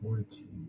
fortitude.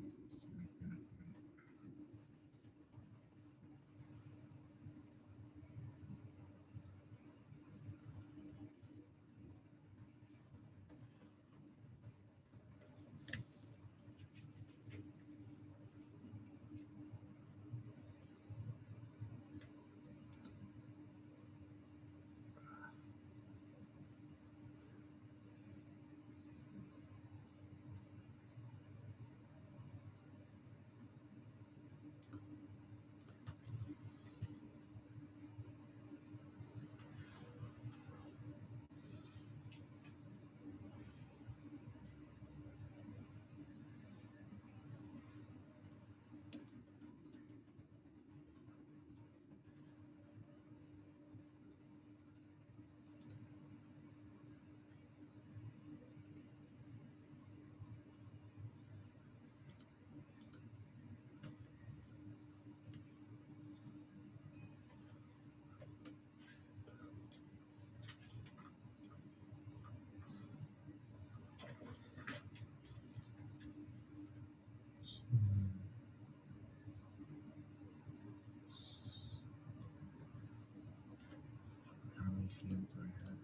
How many feelings do I have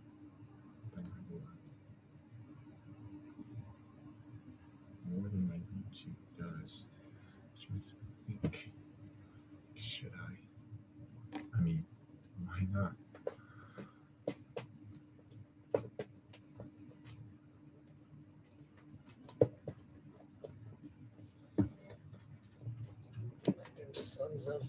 about my blood? More than my YouTube does, which makes me think, should I? I mean, why not? Sons of.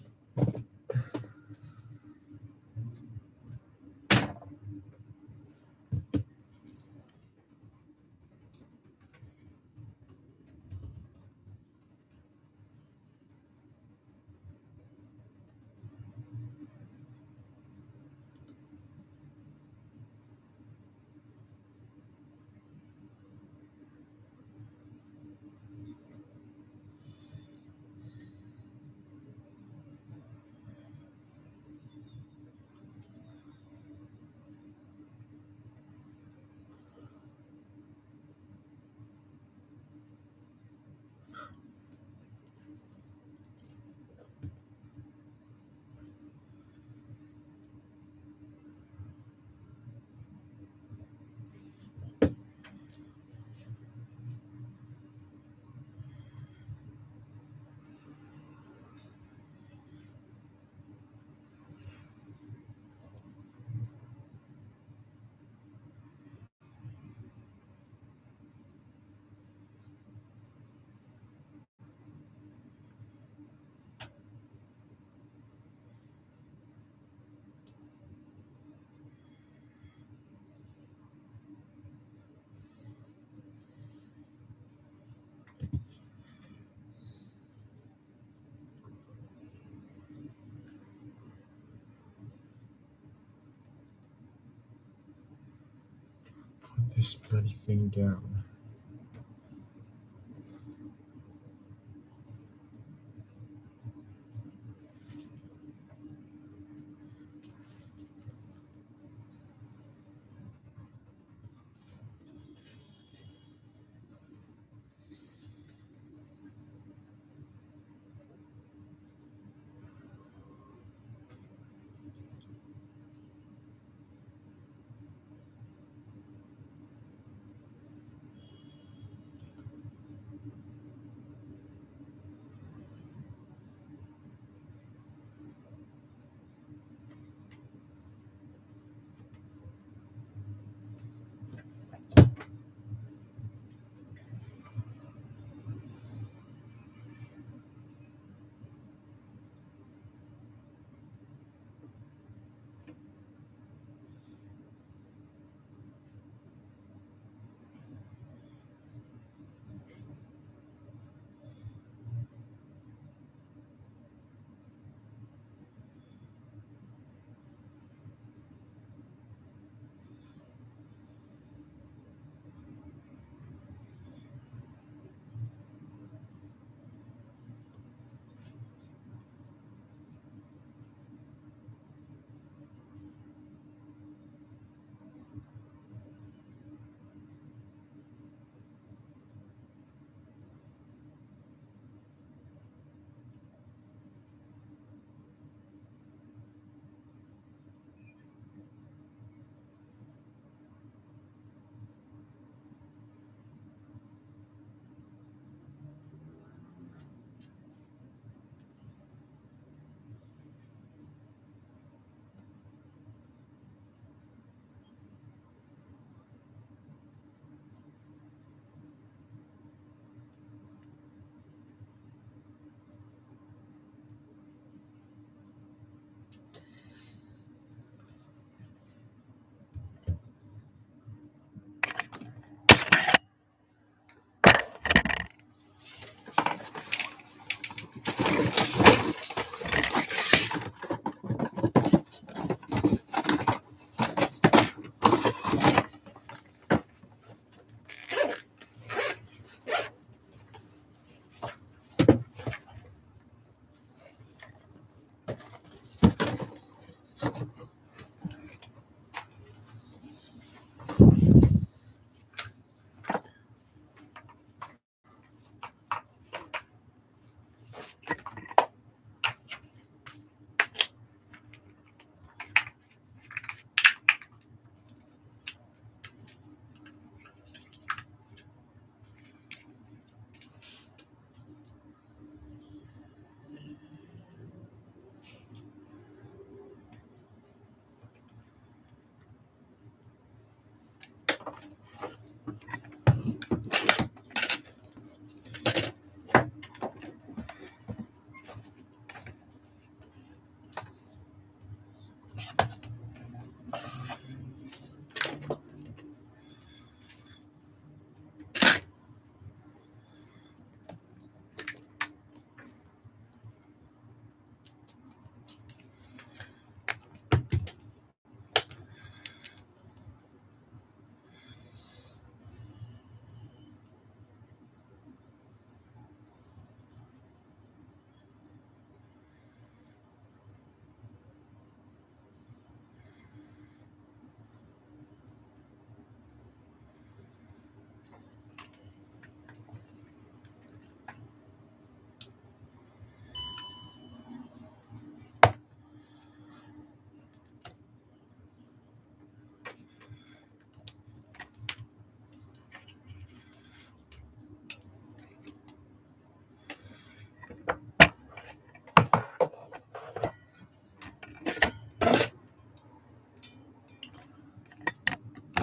this bloody thing down.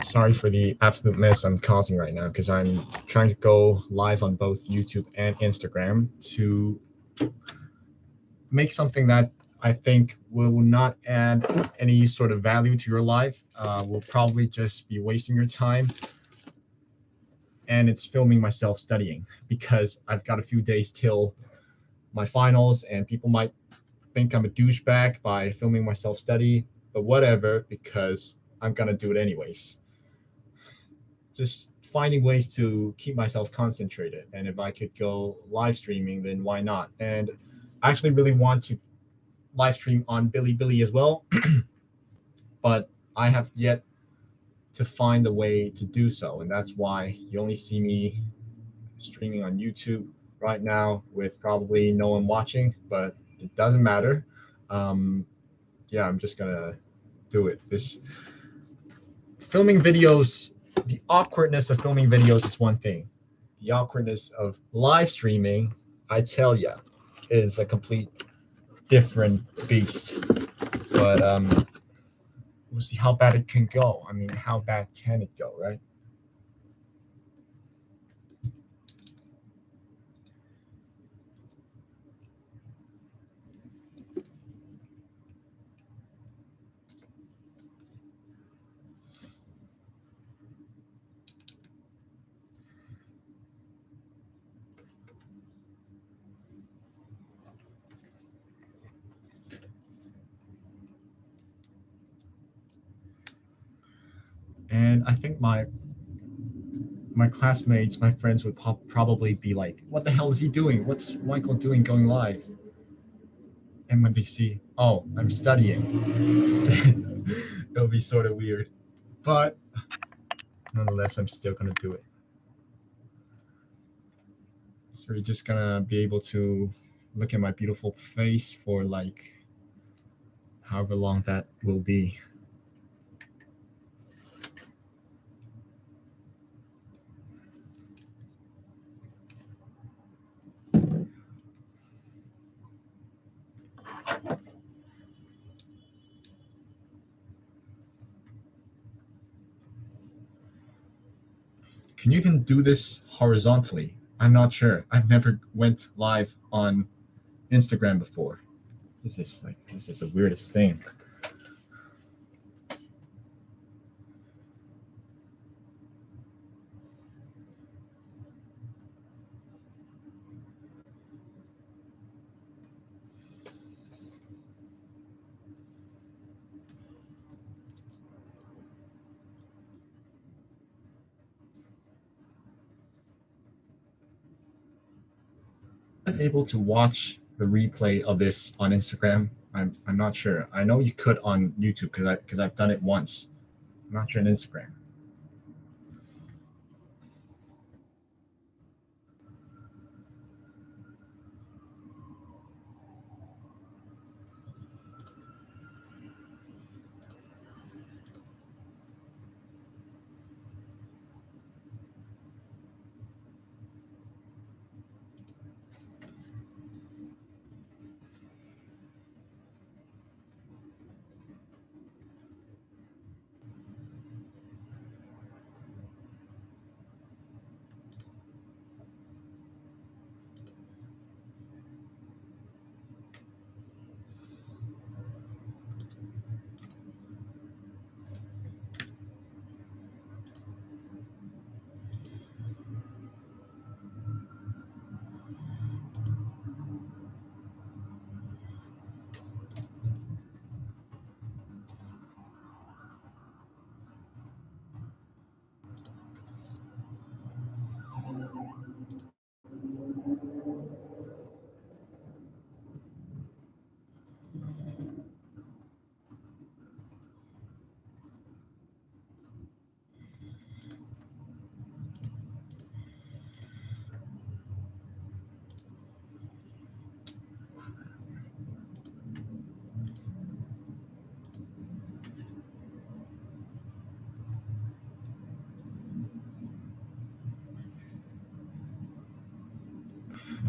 Sorry for the absolute mess I'm causing right now, because I'm trying to go live on both YouTube and Instagram to make something that I think will not add any sort of value to your life. Will probably just be wasting your time. And it's filming myself studying, because I've got a few days till my finals, and people might think I'm a douchebag by filming myself study, but whatever, because I'm gonna do it anyways. just finding ways to keep myself concentrated. And if I could go live streaming, then why not? And I actually really want to live stream on Bilibili as well, but I have yet to find a way to do so. And that's why you only see me streaming on YouTube right now with probably no one watching, but it doesn't matter. Yeah, I'm just gonna do it. This filming videos, the awkwardness of filming videos is one thing. The awkwardness of live streaming, I tell ya, is a complete different beast. But we'll see how bad it can go. I mean, how bad can it go, right? And I think my classmates, my friends would probably be like, what the hell is he doing? What's Michael doing going live? And when they see, oh, I'm studying, it'll be sort of weird. But nonetheless, I'm still going to do it. So you're just going to be able to look at my beautiful face for like however long that will be. Can you even do this horizontally? I'm not sure. I've never went live on Instagram before. This is the weirdest thing. I'm able to watch the replay of this on Instagram. I'm not sure. I know you could on YouTube because I've done it once. I'm not sure on Instagram.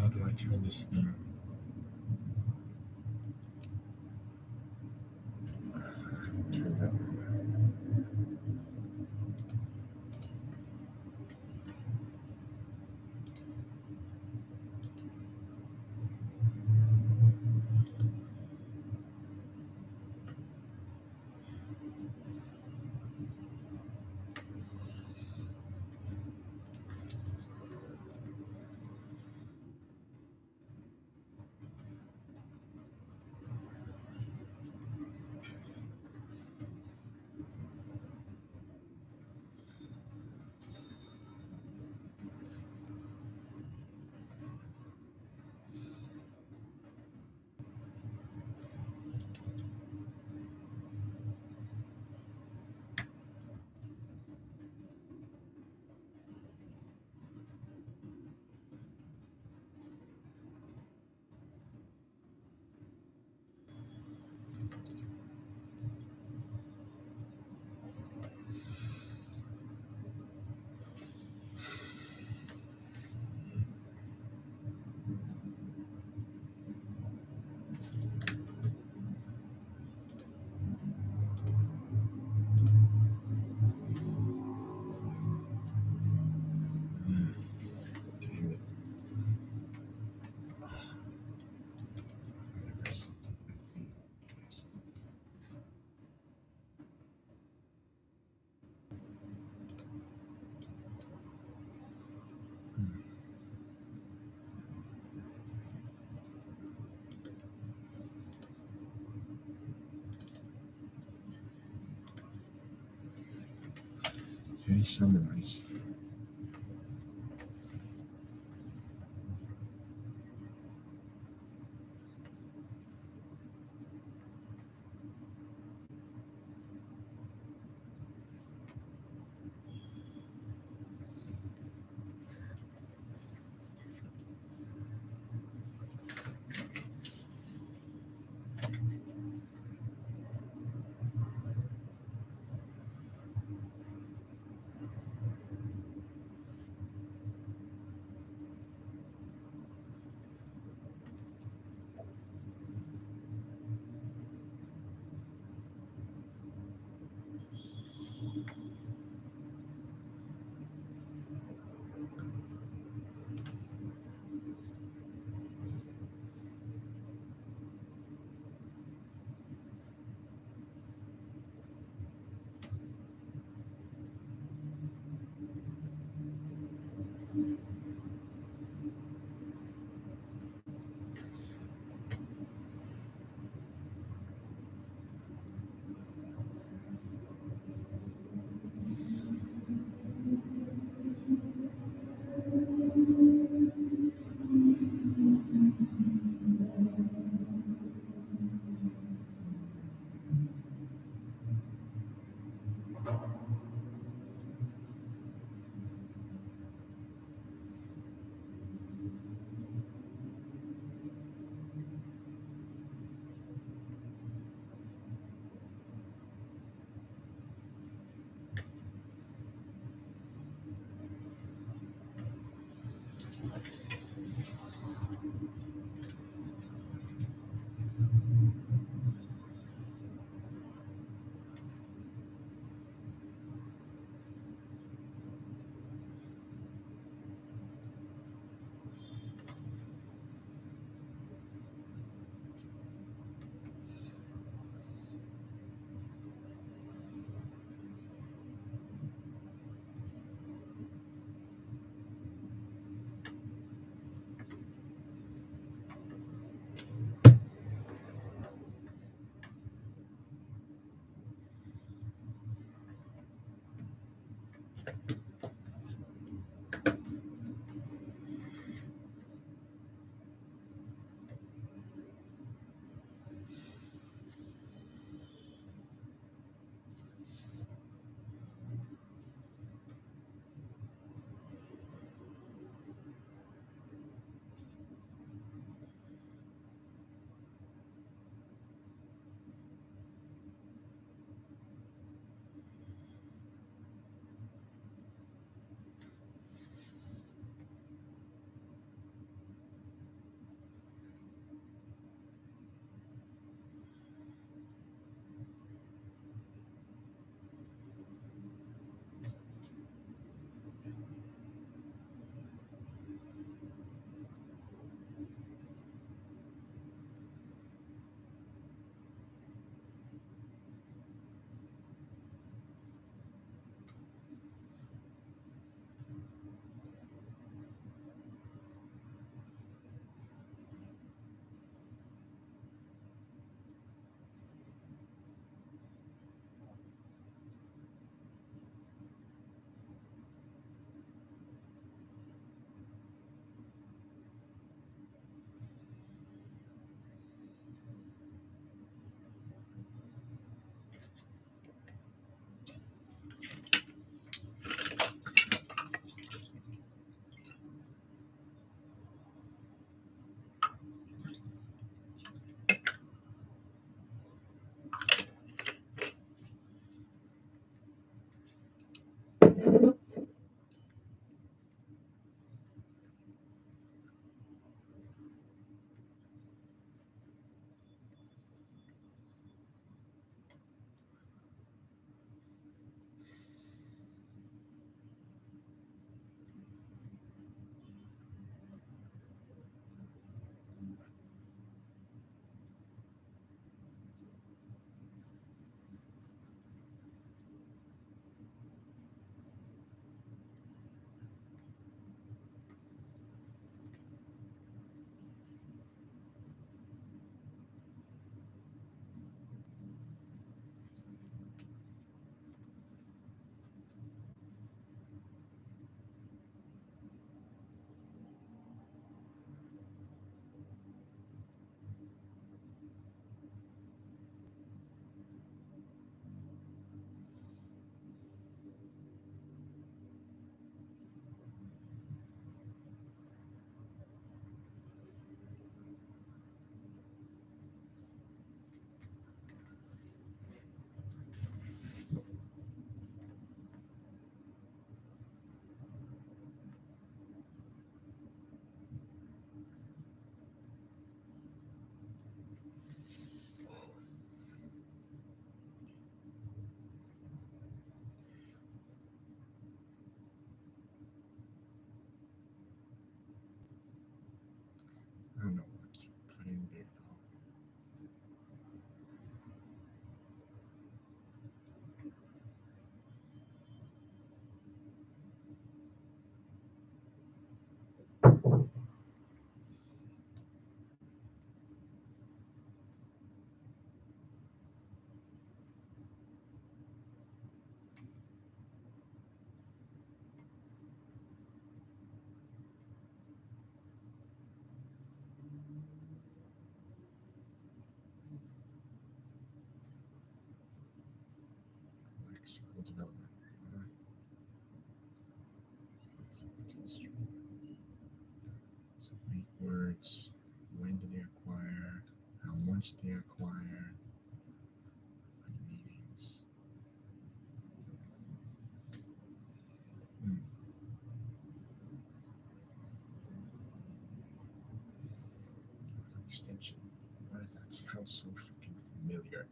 How do I turn this thing? Turn that. me summarize. lexical development. So make words. When do they acquire? How much they acquire? Any meanings? Extension. Why does that sound so freaking familiar?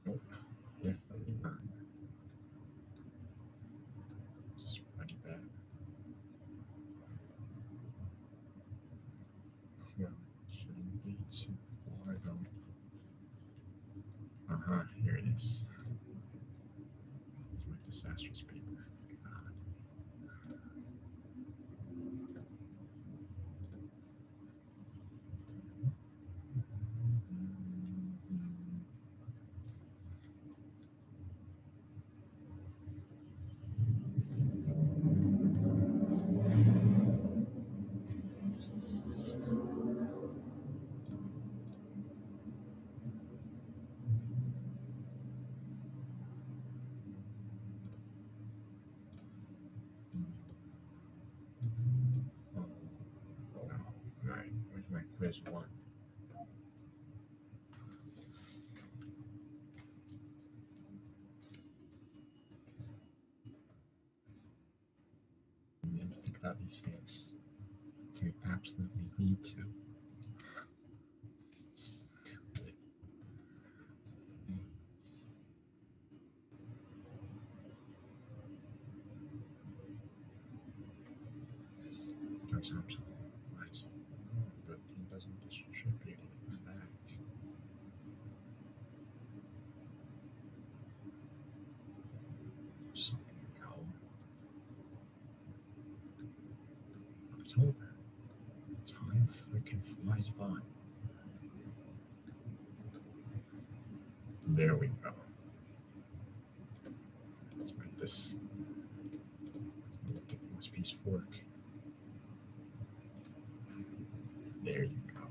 Nope, definitely not. This is bloody bad. Well, it shouldn't be too far though. Here it is. It's my disastrous paper. God. Oh, no. Alright, where's my quiz one? I didn't think about these things. Do you absolutely need to? Right. But he doesn't distribute it back. So go. October. Time freaking flies by. There we go. Let's make this a ridiculous piece of work. There you go.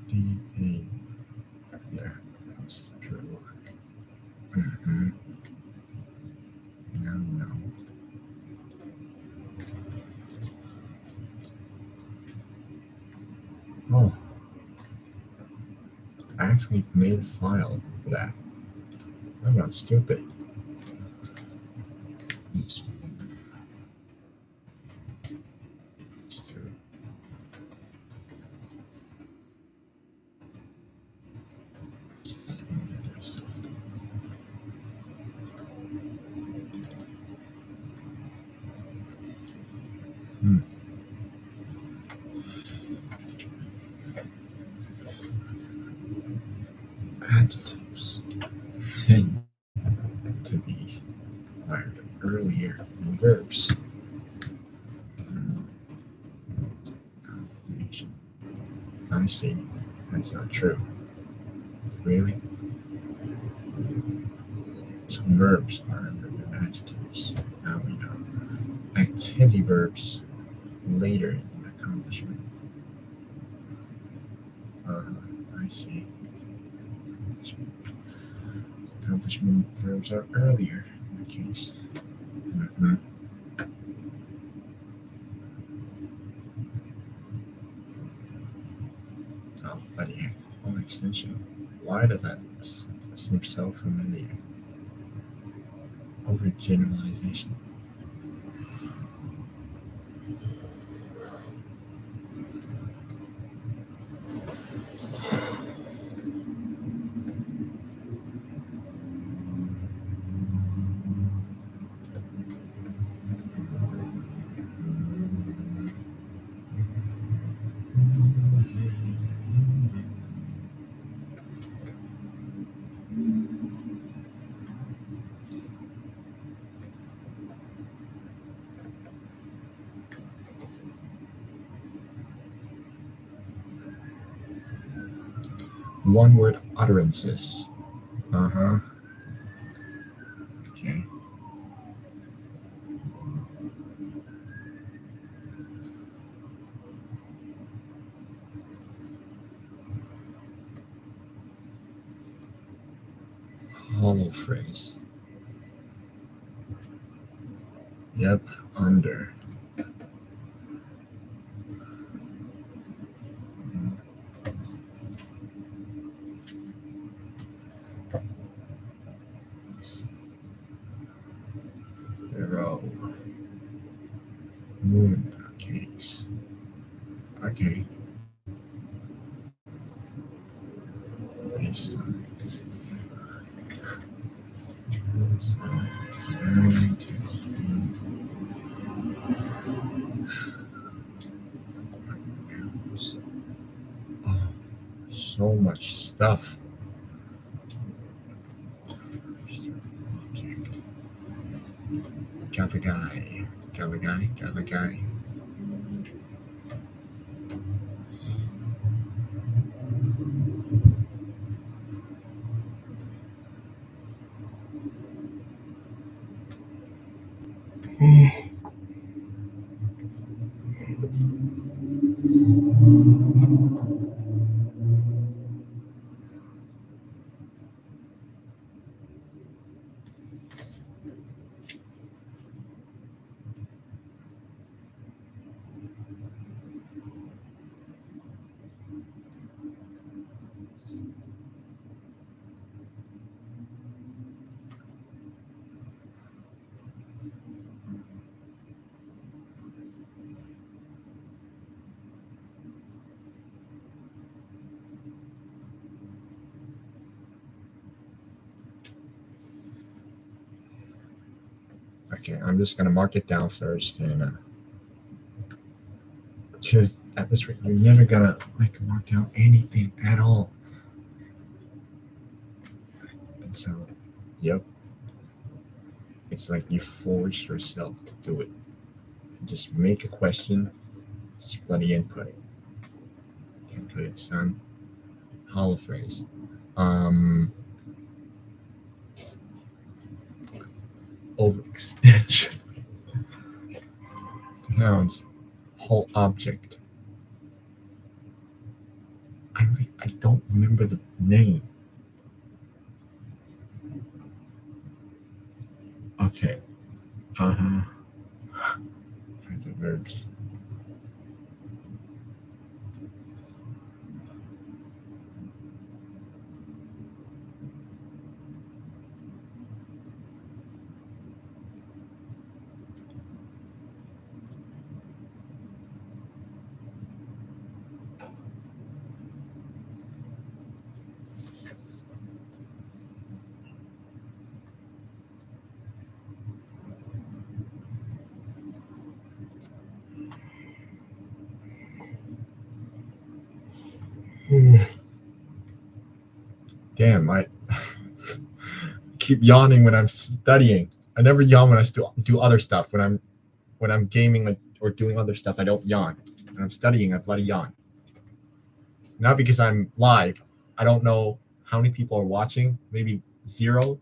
DA. Yeah, that was pure luck. No. Oh. I actually made a file for that. I'm not stupid. Let's do it. Adjectives tend to be acquired earlier than verbs. Confirmation. I see. That's not true. Really? So verbs are under the adjectives. Now we know. Activity verbs later in the accomplishment. I see. Accomplishment verbs are earlier in that case. Oh, bloody heck. Overextension. Why does that seem so familiar? Overgeneralization. One-word utterances. Okay. Hollow phrase. Yep, under. Row. Moon cakes. Okay. FaceTime. Oh, so much stuff. Object. Gavagai. Okay, I'm just gonna mark it down first, and because at this rate, you're never gonna mark down anything at all. And so, yep, it's like you force yourself to do it. Just make a question, just bloody input it. Input it, son. Hollow phrase. Overextension. Nouns. Whole object. I don't remember the name. Okay. The verbs. Damn, I keep yawning when I'm studying. I never yawn when I do other stuff. When I'm gaming or doing other stuff, I don't yawn. When I'm studying, I bloody yawn. Not because I'm live. I don't know how many people are watching. Maybe 0,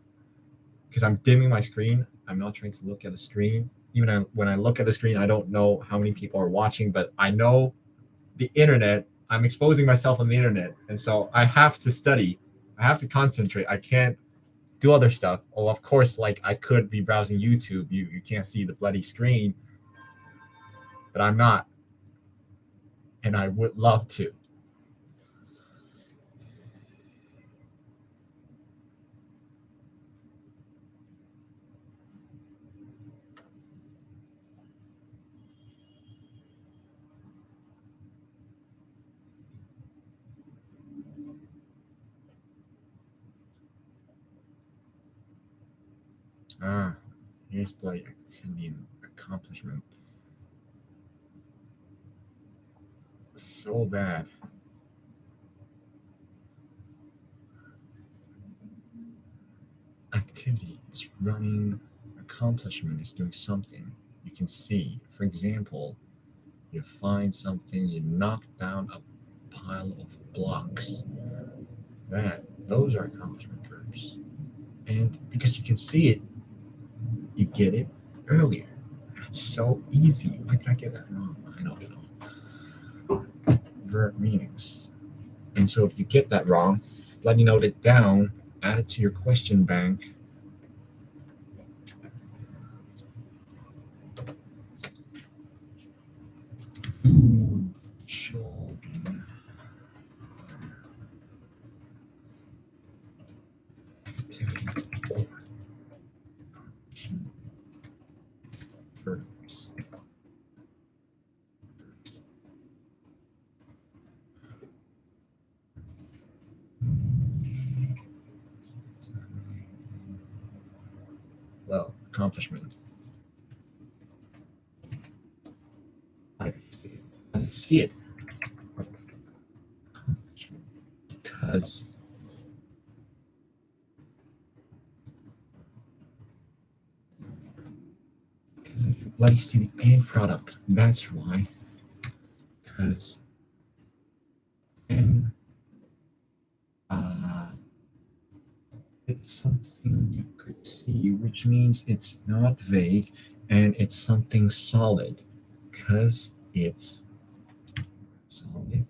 because I'm dimming my screen. I'm not trying to look at the screen. Even when I look at the screen, I don't know how many people are watching, but I know the internet. I'm exposing myself on the internet, and so I have to study. I have to concentrate. I can't do other stuff. Well, of course, like I could be browsing YouTube. You can't see the bloody screen, but I'm not, and I would love to. Here's bloody activity and accomplishment. So bad. Activity, it's running. Accomplishment is doing something. You can see, for example, you find something, you knock down a pile of blocks. Those are accomplishment verbs. And because you can see it, you get it earlier. That's so easy. Why did I get that wrong? I don't know. Verb meanings. And so if you get that wrong, bloody note it down, add it to your question bank. Verbs. Well, accomplishment. I see it. Because bloody see the end product. That's why. Because it's something you could see, which means it's not vague and it's something solid. Because it's solid.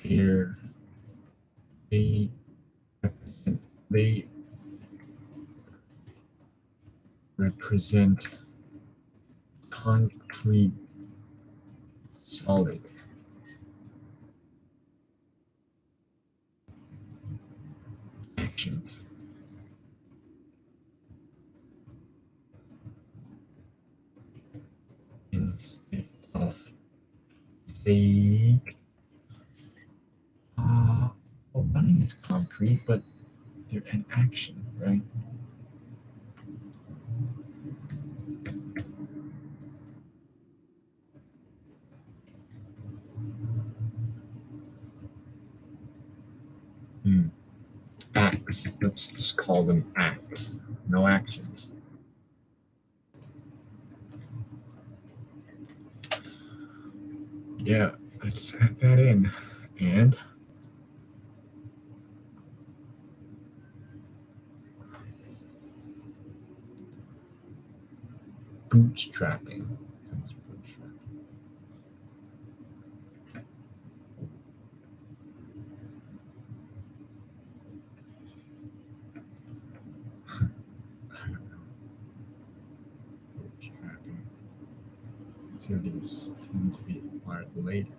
Here they represent concrete, solid. Actions. Instead of vague. Well, running is concrete, but they're an action, right? Acts. Let's just call them acts. No actions. Yeah, let's add that in. And bootstrapping. Activities tend to be acquired later.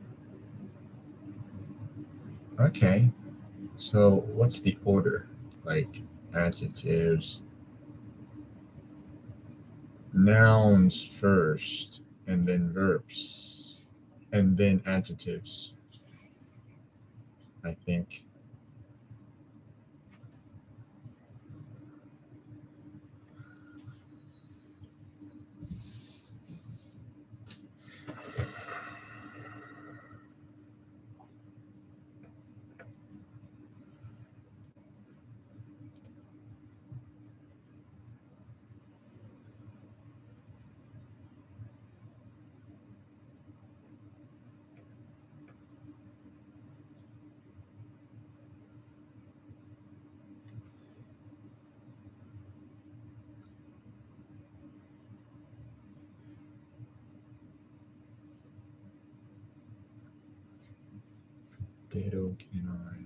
Okay, so what's the order? Like adjectives, nouns first, and then verbs, and then adjectives, I think. potato can I?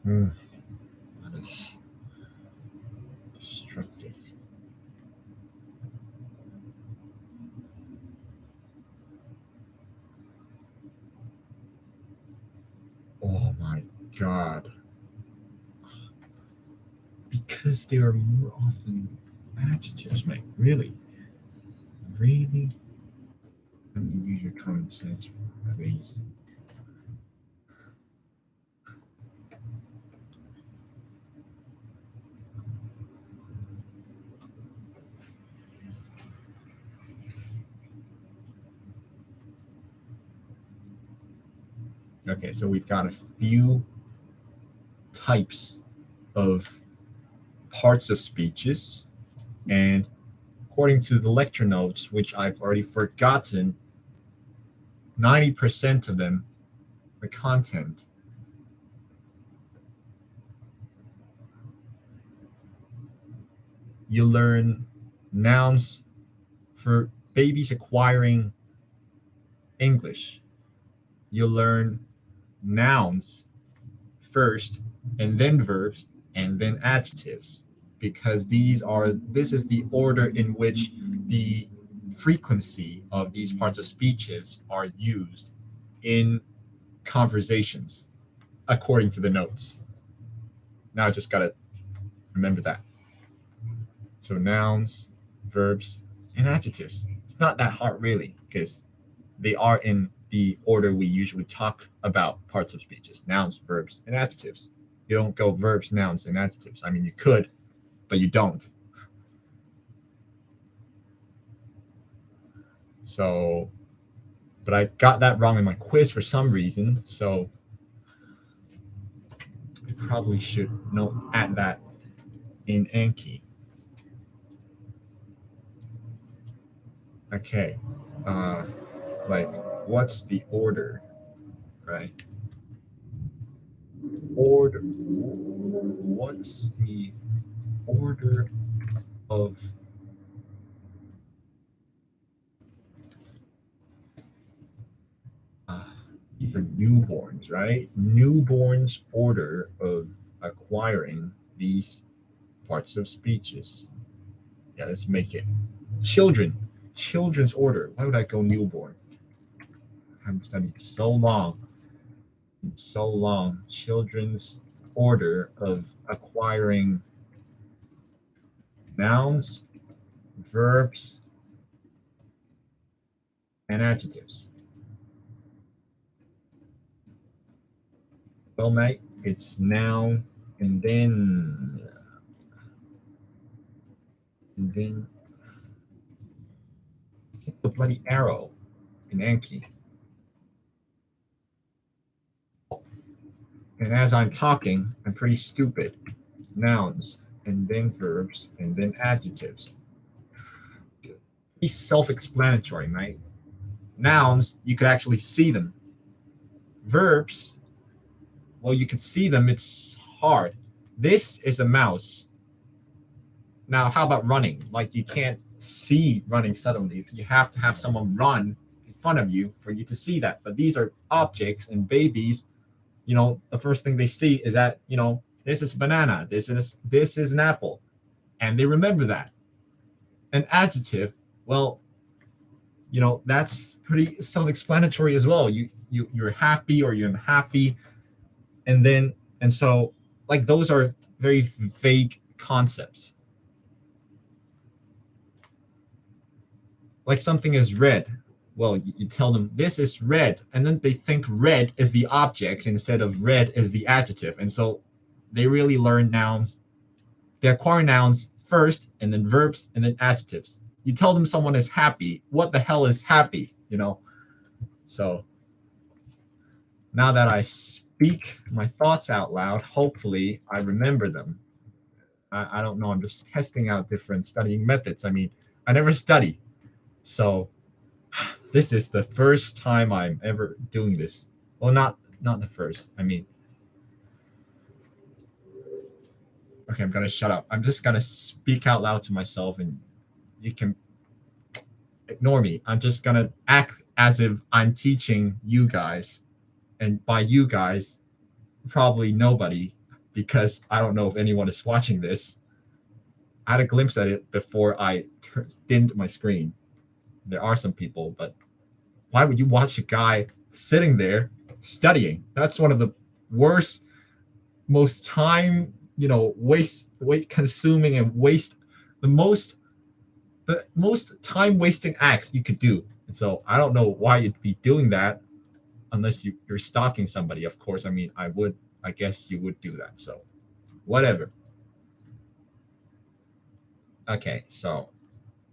That is destructive. Oh my god. Because they are more often adjectives, mate. Really? Really? Let me use your common sense, please. Okay, so we've got a few types of parts of speeches, and according to the lecture notes, which I've already forgotten, 90% of them, the content, you learn nouns for babies acquiring English. You learn nouns first, and then verbs, and then adjectives, because this is the order in which the frequency of these parts of speeches are used in conversations, according to the notes. Now I just gotta remember that. So nouns, verbs, and adjectives. It's not that hard really, because they are in the order we usually talk about parts of speeches: nouns, verbs, and adjectives. You don't go verbs, nouns, and adjectives. I mean, you could, but you don't. So, but I got that wrong in my quiz for some reason, so I probably should add that in Anki. Okay, like, what's the order, right? Order. What's the order of these are newborns, right? Newborns' order of acquiring these parts of speeches. Yeah, let's make it children's order. Why would I go newborn? I haven't studied so long. Children's order of acquiring nouns, verbs, and adjectives. Well, mate, it's noun and then hit the bloody arrow in Anki. And as I'm talking, I'm pretty stupid. Nouns, and then verbs, and then adjectives. Pretty self-explanatory, right? Nouns, you could actually see them. Verbs, well, you could see them, it's hard. This is a mouse. Now, how about running? Like, you can't see running suddenly. You have to have someone run in front of you for you to see that. But these are objects, and babies, the first thing they see is that, this is a banana, this is an apple, and they remember that. An adjective, well, that's pretty self-explanatory as well. You're happy or you're unhappy, and so, like, those are very vague concepts. Like, something is red. Well, you tell them this is red, and then they think red is the object instead of red is the adjective. And so they really learn nouns. They acquire nouns first, and then verbs, and then adjectives. You tell them someone is happy. What the hell is happy? So now that I speak my thoughts out loud, hopefully I remember them. I don't know. I'm just testing out different studying methods. I mean, I never study. So this is the first time I'm ever doing this. Well, not the first. I mean, Okay, I'm gonna shut up. I'm just gonna speak out loud to myself, and you can ignore me. I'm just gonna act as if I'm teaching you guys, and by you guys, probably nobody, because I don't know if anyone is watching this. I had a glimpse at it before I dimmed my screen. There are some people, but why would you watch a guy sitting there studying? That's one of the worst, most time, weight consuming and the most time wasting act you could do. And so I don't know why you'd be doing that unless you're stalking somebody. Of course, I mean, I guess you would do that. So whatever. Okay, so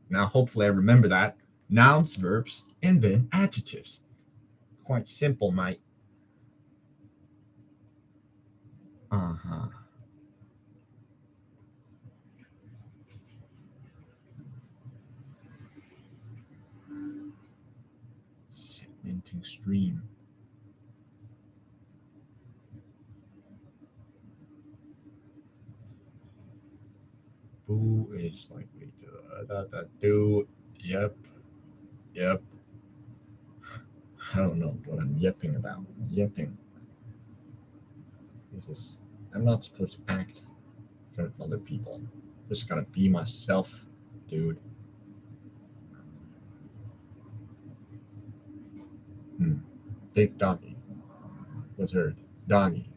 now hopefully I remember that. Nouns, verbs, and then adjectives. Quite simple, mate. Uh-huh. Segmenting stream. Who is likely to do? Yep. I don't know what I'm yipping about. Yipping. I'm not supposed to act in front of other people. I'm just gotta be myself, dude. Big doggy. Wizard. Doggy.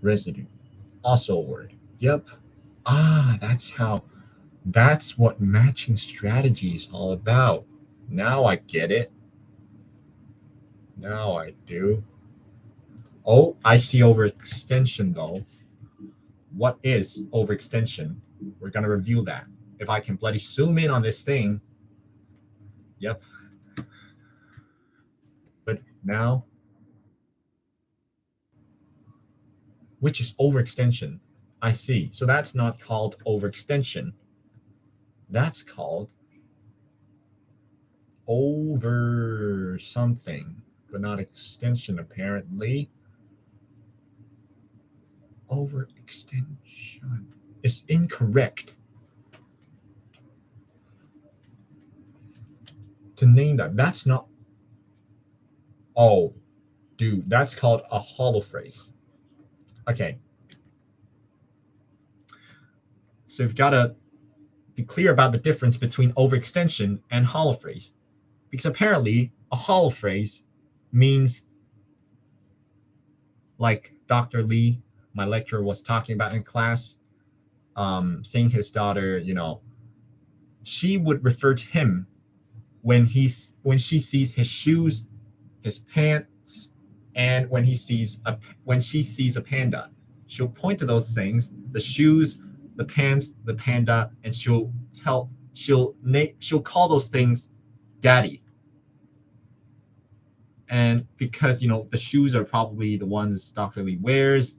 Residue. Also a word. Yep. That's what matching strategy is all about. Now I get it. Now I do. Oh, I see overextension though. What is overextension? We're gonna review that. If I can bloody zoom in on this thing. Yep. But now, which is overextension? I see. So that's not called overextension. That's called over something, but not extension apparently. Overextension is incorrect. To name that, that's not. Oh, dude, that's called a hollow phrase. Okay. So you've got to be clear about the difference between overextension and hollow phrase. Because apparently a hollow phrase means, like Dr. Lee, my lecturer, was talking about in class, saying his daughter, she would refer to him when she sees his shoes, his pants, and when she sees a panda. She'll point to those things, the shoes, the pants, the panda, and she'll call those things daddy. And because the shoes are probably the ones Dr. Lee wears,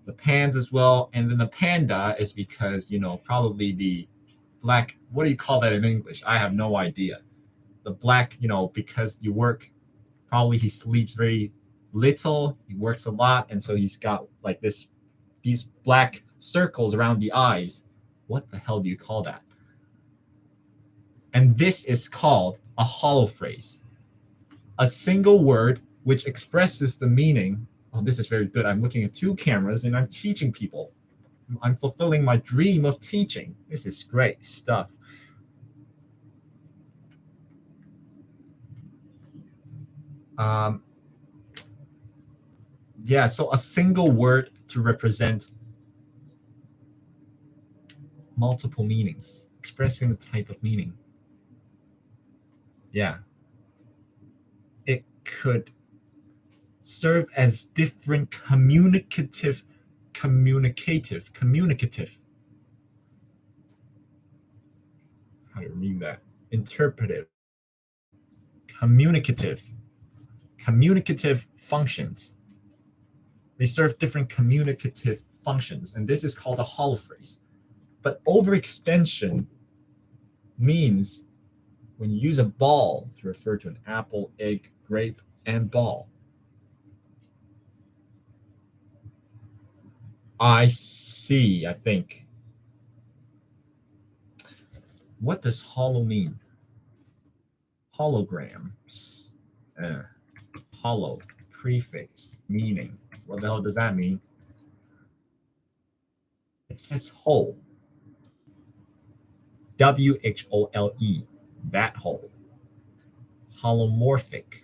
the pants as well, and then the panda is because probably the black, what do you call that in English? I have no idea. The black, because you work, probably he sleeps very little, he works a lot, and so he's got like these black circles around the eyes. What the hell do you call that? And this is called a hollow phrase. A single word which expresses the meaning. Oh, this is very good. I'm looking at two cameras and I'm teaching people. I'm fulfilling my dream of teaching. This is great stuff. Yeah, so a single word to represent multiple meanings, expressing the type of meaning. Yeah. It could serve as different communicative. How to read that? Interpretive. Communicative functions. They serve different communicative functions, and this is called a hollow phrase. But overextension means when you use a ball to refer to an apple, egg, grape, and ball. I see, I think. What does hollow mean? Holograms. Hollow, prefix, meaning. What the hell does that mean? It says whole. W-H-O-L-E, that whole. Holomorphic,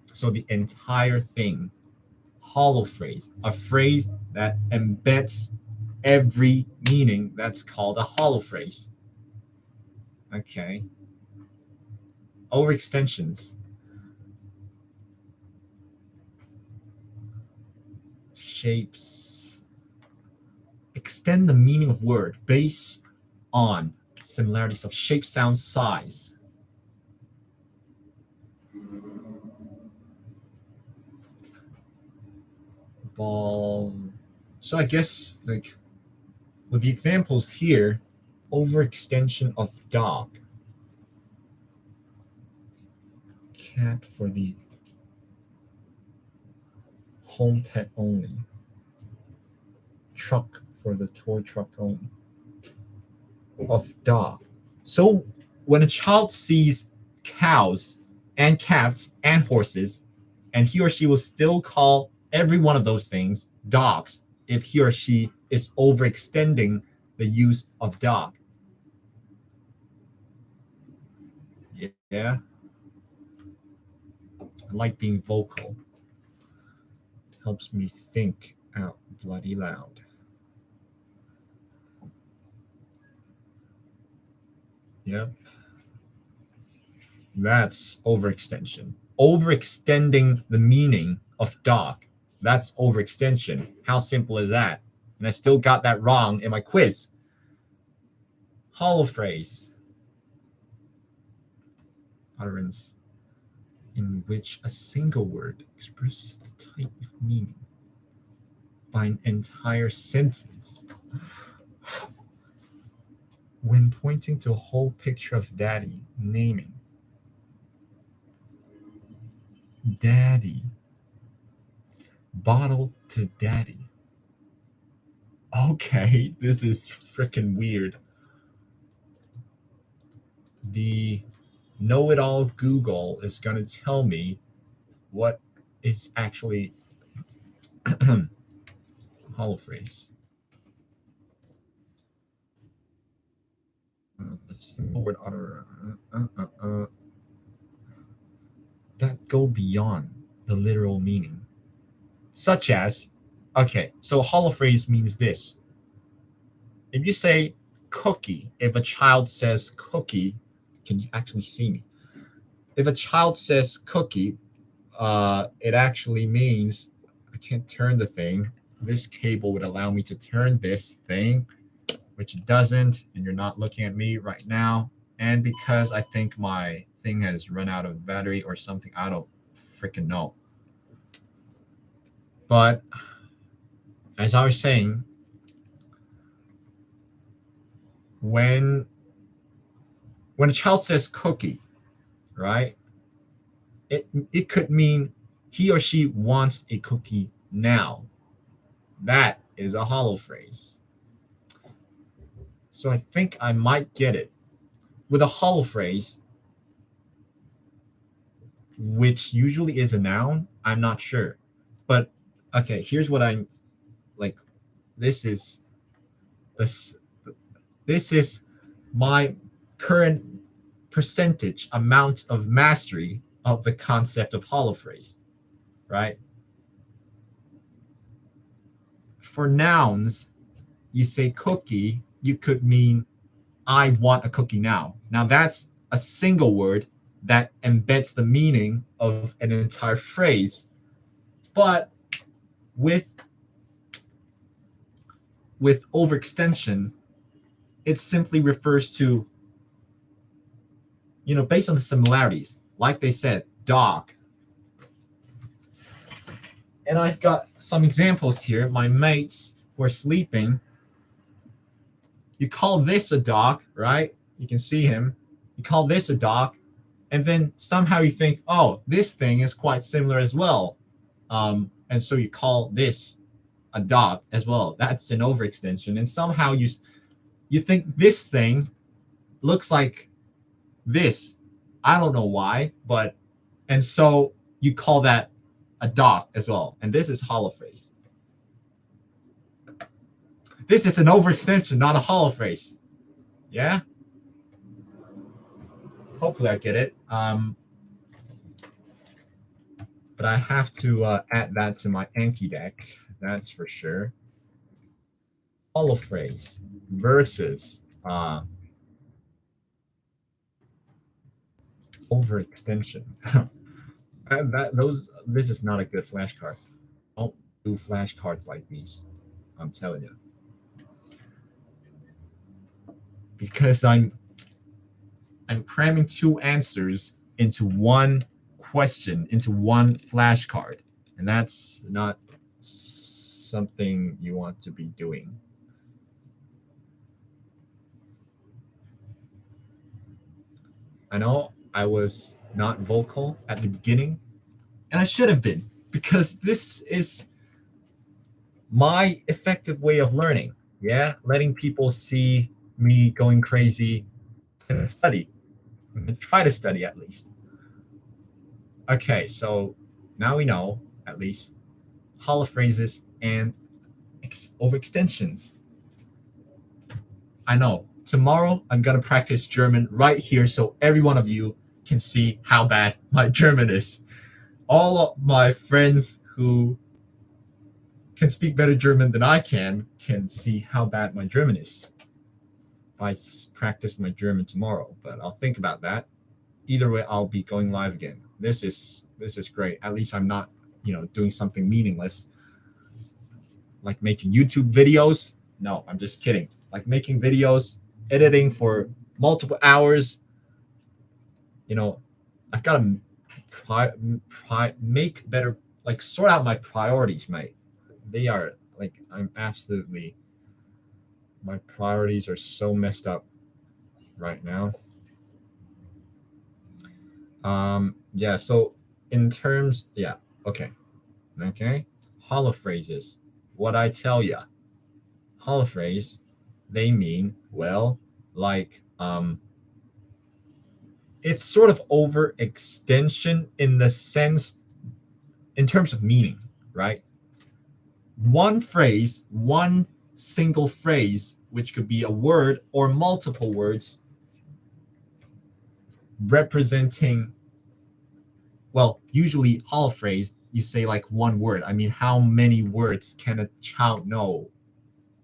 so the entire thing. Hollow phrase, a phrase that embeds every meaning, that's called a hollow phrase. Okay. Overextensions. Shapes. Extend the meaning of word based on similarities of shape, sound, size. Ball. So I guess, like, with the examples here, overextension of dog. Cat for the home pet only. Truck for the toy truck only. Of dog. So when a child sees cows and cats and horses, and he or she will still call every one of those things dogs if he or she is overextending the use of dog. Yeah. I like being vocal. It helps me think out bloody loud. Yep. That's overextension. Overextending the meaning of dog. That's overextension. How simple is that? And I still got that wrong in my quiz. Hollow phrase. Utterance in which a single word expresses the type of meaning by an entire sentence. When pointing to a whole picture of daddy, naming. Daddy. Bottle to daddy. Okay, this is freaking weird. The know-it-all Google is going to tell me what is actually hollow phrase. Let's see. Word utter. That go beyond the literal meaning. Such as, okay, so hollow phrase means this. If you say cookie, if a child says cookie, can you actually see me? If a child says cookie, it actually means I can't turn the thing. This cable would allow me to turn this thing, which it doesn't, and you're not looking at me right now. And because I think my thing has run out of battery or something, I don't freaking know. But as I was saying, when a child says cookie, right, it could mean he or she wants a cookie now. That is a hollow phrase. So I think I might get it. With a hollow phrase, which usually is a noun, I'm not sure. But okay, here's what I'm like. This is my current percentage amount of mastery of the concept of hollow phrase, right? For nouns, you say cookie, you could mean I want a cookie now. Now that's a single word that embeds the meaning of an entire phrase. But with overextension, it simply refers to, based on the similarities, like they said, dog. And I've got some examples here. My mates who are sleeping, you call this a dog, right? You can see him. You call this a dog, and then somehow you think, oh, this thing is quite similar as well. And so you call this a dot as well. That's an overextension. And somehow you think this thing looks like this. I don't know why, but and so you call that a dot as well. And this is hollow phrase. This is an overextension, not a hollow phrase. Yeah? Hopefully I get it. But I have to add that to my Anki deck. That's for sure. Hollow phrase versus overextension. And this is not a good flashcard. Don't do flashcards like these. I'm telling you. Because I'm cramming two answers into one question, into one flashcard. And that's not something you want to be doing. I know I was not vocal at the beginning, and I should have been, because this is my effective way of learning. Yeah, letting people see me going crazy and study, and try to study at least. Okay, so now we know at least hollow phrases and overextensions. I know. Tomorrow I'm gonna practice German right here so every one of you can see how bad my German is. All of my friends who can speak better German than I can see how bad my German is. I practice my German tomorrow, but I'll think about that. Either way, I'll be going live again. This is great. At least I'm not, doing something meaningless, like making YouTube videos. No, I'm just kidding. Like making videos, editing for multiple hours. I've got to make better, like sort out my priorities, mate. They are like, my priorities are so messed up right now. Yeah, so in terms, yeah, okay. Hollow phrases. What I tell ya, hollow phrase, they mean, well, like, it's sort of overextension in the sense, in terms of meaning, right? One phrase, one single phrase, which could be a word or multiple words, representing, well, usually hollow phrase, you say like one word. I mean, how many words can a child know?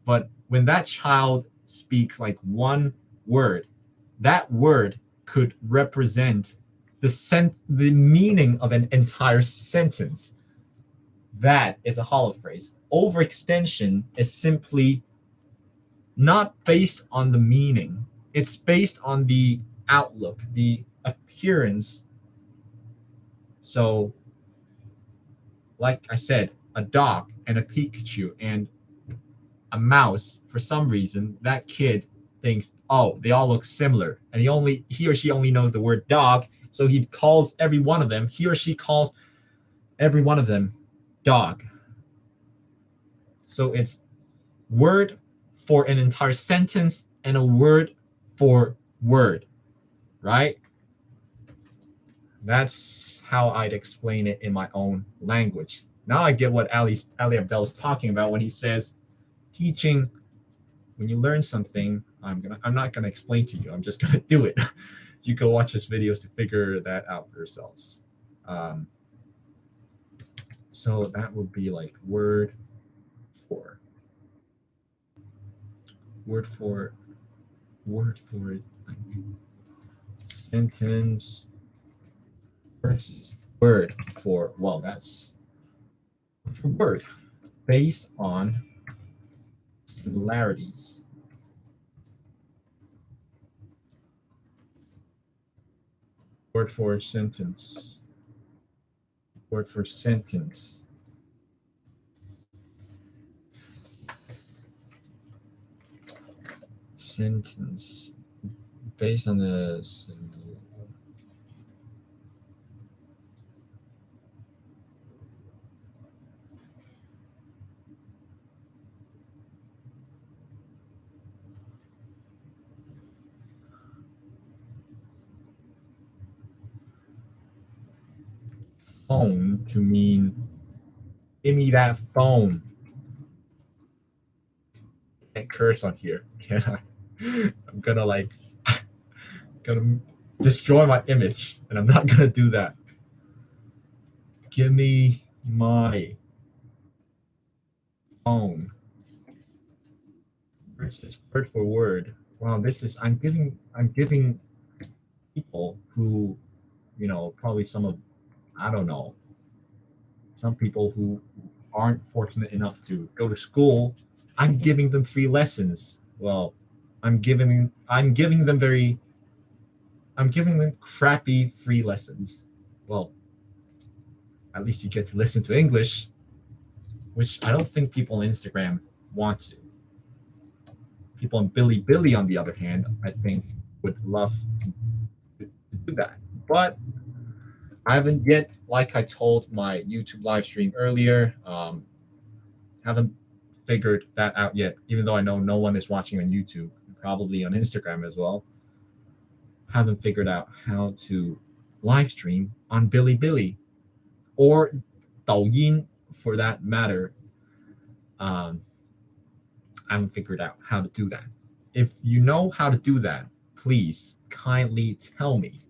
But when that child speaks like one word, that word could represent the meaning of an entire sentence. That is a hollow phrase. Overextension is simply not based on the meaning. It's based on the outlook, the appearance. So, like I said, a dog and a Pikachu and a mouse, for some reason, that kid thinks, oh, they all look similar. And he or she only knows the word dog, so he calls every one of them, he or she calls every one of them dog. So it's word for an entire sentence and a word for word, right? That's how I'd explain it in my own language. Now I get what Ali Abdel is talking about when he says teaching, when you learn something, I'm not gonna explain to you. I'm just gonna do it. You go watch his videos to figure that out for yourselves. So that would be like word for like sentence versus word for, well, that's for word based on similarities. Word for sentence. Word for sentence. Sentence based on the phone to mean give me that phone. Can't curse on here, can I? I'm gonna destroy my image, and I'm not gonna do that. Give me my phone. Versus word for word. Wow, I'm giving people who, probably I don't know, some people who aren't fortunate enough to go to school, I'm giving them free lessons. Well, I'm giving them crappy free lessons. Well, at least you get to listen to English, which I don't think people on Instagram want to. People on Bilibili, on the other hand, I think would love to do that. But I haven't yet, like I told my YouTube live stream earlier, haven't figured that out yet, even though I know no one is watching on YouTube, probably on Instagram as well. Haven't figured out how to live stream on Bilibili or Douyin for that matter. I haven't figured out how to do that. If you know how to do that, please kindly tell me,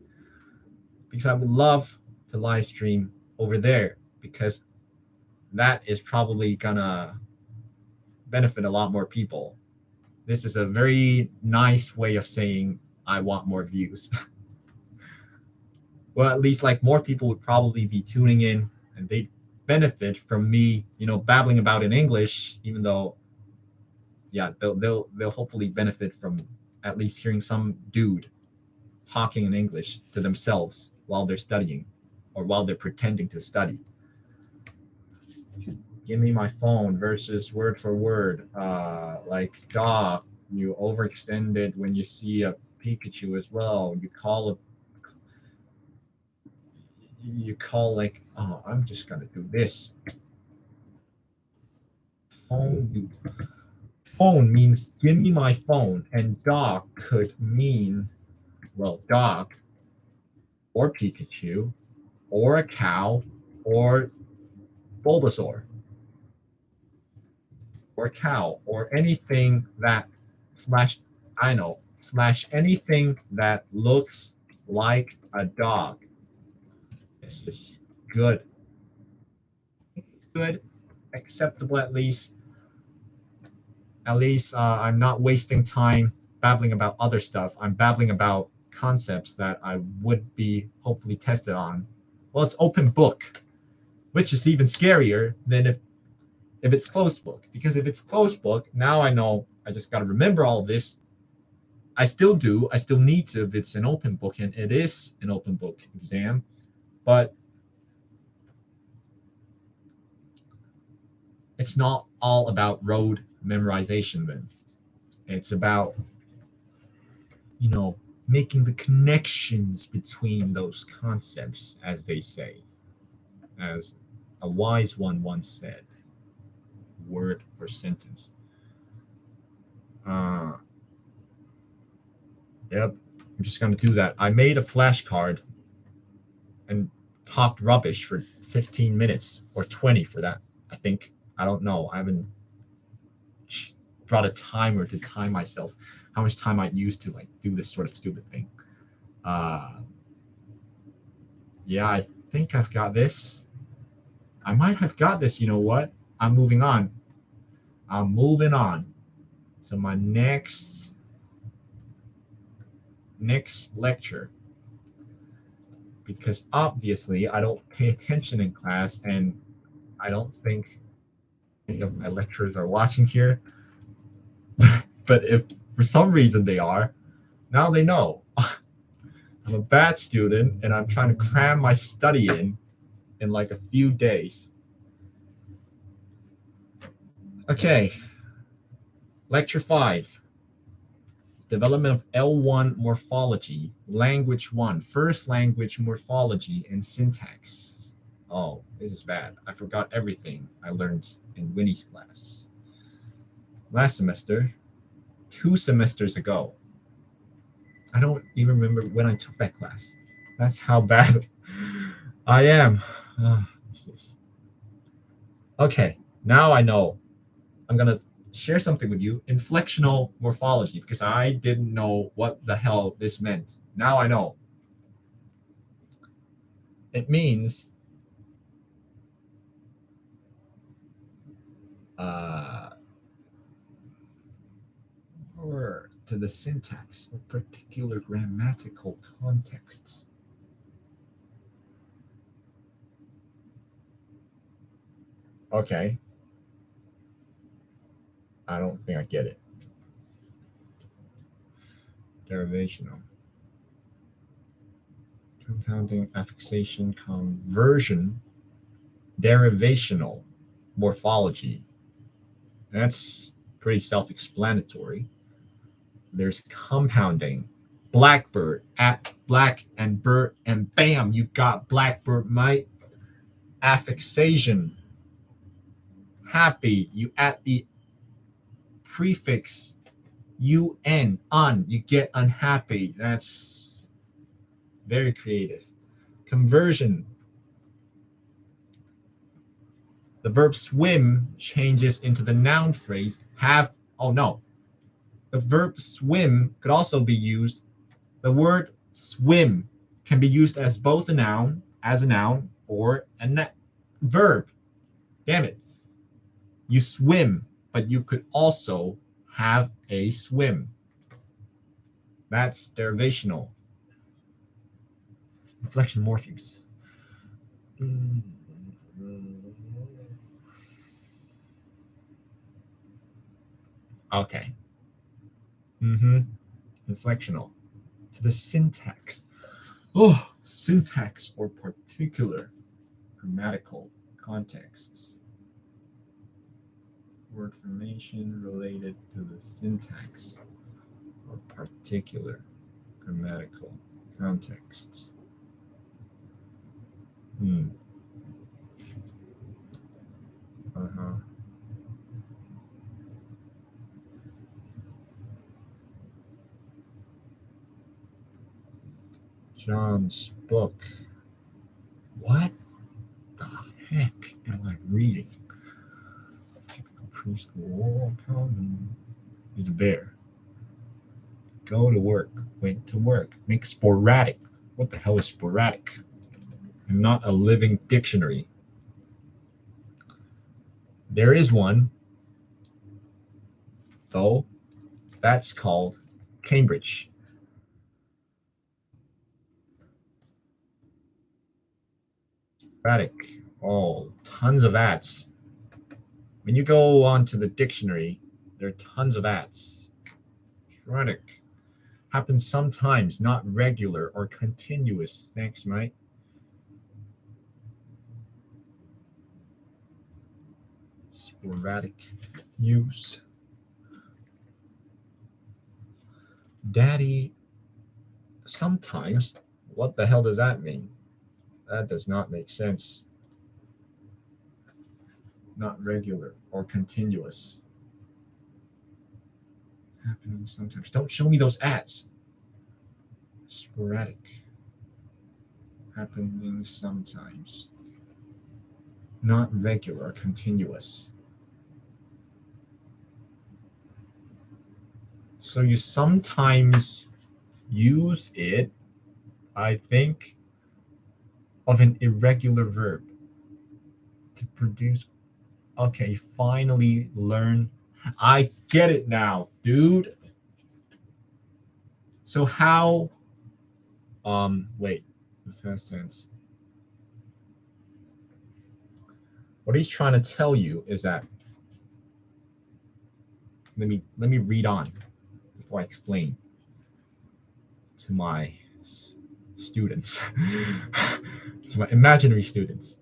because I would love to live stream over there, because that is probably gonna benefit a lot more people. This is a very nice way of saying I want more views. Well, at least more people would probably be tuning in, and they'd benefit from me, babbling about in English, even though, yeah, they'll hopefully benefit from at least hearing some dude talking in English to themselves while they're studying or while they're pretending to study. Give me my phone versus word for word. Like dog, you overextend it when you see a Pikachu as well. You call I'm just gonna do this. Phone means give me my phone, and dog could mean, well, dog or Pikachu or a cow or Bulbasaur or cow or anything that slash anything that looks like a dog. This is good. It's good, acceptable at least. I'm not wasting time babbling about other stuff. I'm babbling about concepts that I would be hopefully tested on. Well, it's open book, which is even scarier than if it's closed book. Because if it's closed book, now I know I just got to remember all this. I still need to if it's an open book, and it is an open book exam. But it's not all about rote memorization then. It's about, making the connections between those concepts, as they say. As a wise one once said, word for sentence. Yep, I'm just going to do that. I made a flashcard and talked rubbish for 15 minutes or 20 for that, I think. I don't know. I haven't brought a timer to time myself how much time I used to do this sort of stupid thing. Yeah, I think I've got this. I might have got this. You know what? I'm moving on. So my next lecture, because obviously I don't pay attention in class, and I don't think any of my lecturers are watching here. But if for some reason they are, now they know. I'm a bad student, and I'm trying to cram my study in a few days. Okay. Lecture 5. Development of L1 morphology. Language 1. First language morphology and syntax. Oh, this is bad. I forgot everything I learned in Winnie's class last semester, 2 semesters ago. I don't even remember when I took that class. That's how bad I am. Okay, now I know. I'm gonna share something with you. Inflectional morphology, because I didn't know what the hell this meant. Now I know. It means or to the syntax or particular grammatical contexts. Okay. I don't think I get it. Derivational. Compounding, affixation, conversion, derivational morphology. That's pretty self-explanatory. There's compounding. Blackbird at black and bird, and bam, you got blackbird, mate. Affixation. Happy, you add the prefix un, you get unhappy. That's very creative. Conversion. The verb swim changes into the noun phrase have. Oh no. The verb swim could also be used. The word swim can be used as both a noun, or a verb. Damn it. You swim, but you could also have a swim. That's derivational. Inflectional morphemes. Okay. Inflectional. To the syntax. Oh, syntax or particular grammatical contexts. Word formation related to the syntax or particular grammatical contexts. John's book. What the heck am I reading? Typical preschool common. He's a bear. Go to work. Went to work. Make sporadic. What the hell is sporadic? I'm not a living dictionary. There is one, though. That's called Cambridge. Sporadic. Oh, tons of ads. When you go onto the dictionary, there are tons of ads. Sporadic. Happens sometimes, not regular or continuous. Thanks, mate. Sporadic use. Daddy, sometimes. What the hell does that mean? That does not make sense. Not regular or continuous. Happening sometimes. Don't show me those ads. Sporadic. Happening sometimes. Not regular or continuous. So you sometimes use it, I think, of an irregular verb to produce. Okay, finally learn. I get it now, dude. So how, wait, the past tense. What he's trying to tell you is that, let me read on before I explain to my students, to my imaginary students.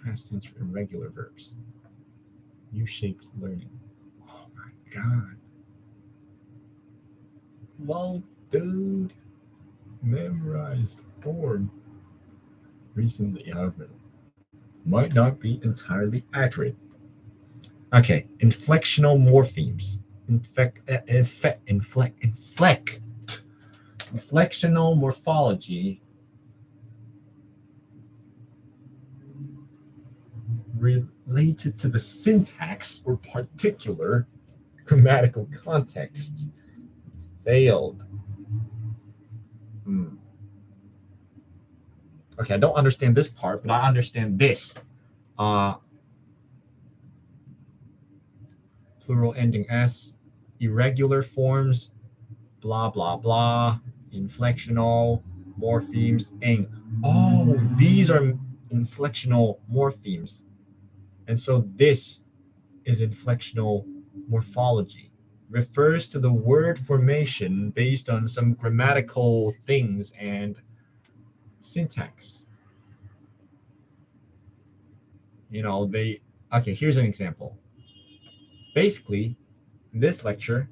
Past tense for irregular verbs. U-shaped learning. Oh my god. Well, dude, memorized form recently, however, might not be entirely accurate. Okay, inflectional morphemes. Inflectional morphology related to the syntax or particular grammatical context. Failed. Okay, I don't understand this part, but I understand this. Plural ending s, irregular forms, blah, blah, blah, inflectional morphemes, eng. Oh, these are inflectional morphemes. And so this is inflectional morphology. Refers to the word formation based on some grammatical things and syntax. Okay, here's an example. Basically, in this lecture,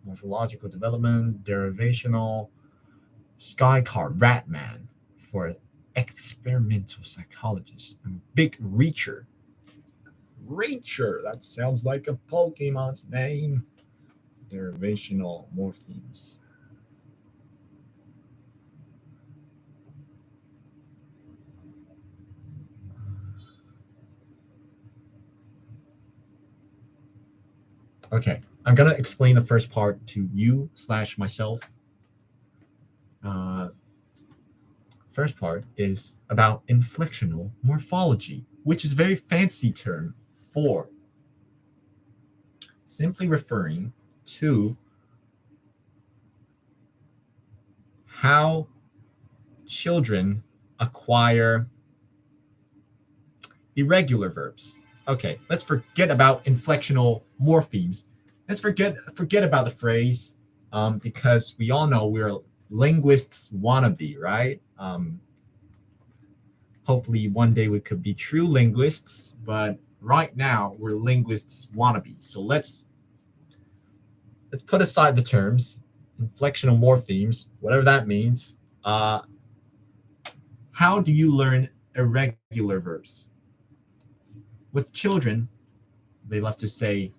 morphological development, derivational, sky car, rat man for experimental psychologist, and big reacher. Reacher, that sounds like a Pokemon's name. Derivational morphemes. Okay, I'm gonna explain the first part to you/myself. First part is about inflectional morphology, which is a very fancy term for simply referring to how children acquire irregular verbs. Okay, let's forget about inflectional morphemes. Let's forget about the phrase because we all know we're linguists wannabe, right? Hopefully one day we could be true linguists, but right now we're linguists wannabe. So let's put aside the terms, inflectional morphemes, whatever that means. How do you learn irregular verbs? With children, they love to say,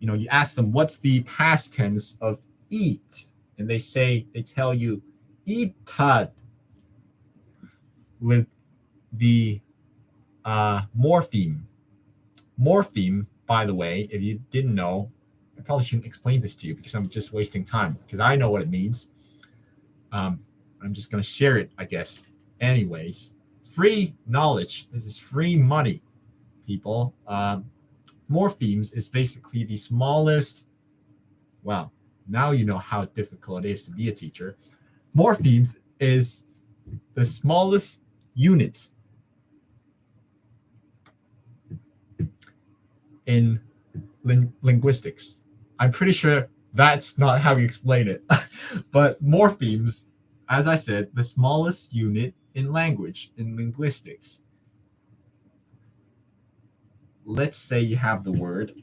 you ask them, what's the past tense of eat? And they tell you, eatad, with the morpheme. Morpheme, by the way, if you didn't know, I probably shouldn't explain this to you because I'm just wasting time because I know what it means. I'm just going to share it, I guess. Anyways, free knowledge. This is free money, people. Morphemes is basically the smallest. Wow, now you know how difficult it is to be a teacher. Morphemes is the smallest unit in linguistics. I'm pretty sure that's not how you explain it. But morphemes, as I said, the smallest unit in language, in linguistics. Let's say you have the word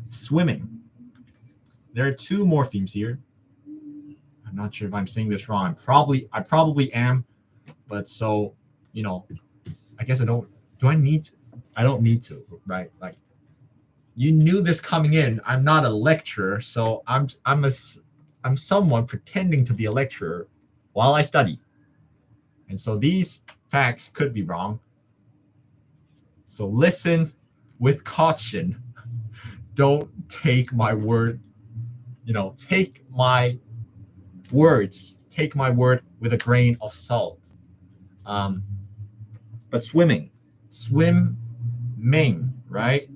swimming. There are two morphemes here. I'm not sure if I'm saying this wrong. I probably am, but so, I guess I don't need to, right? Like, you knew this coming in. I'm not a lecturer, so I'm someone pretending to be a lecturer while I study. And so these facts could be wrong. So listen with caution. Don't take my word, take my word with a grain of salt. But swimming, right?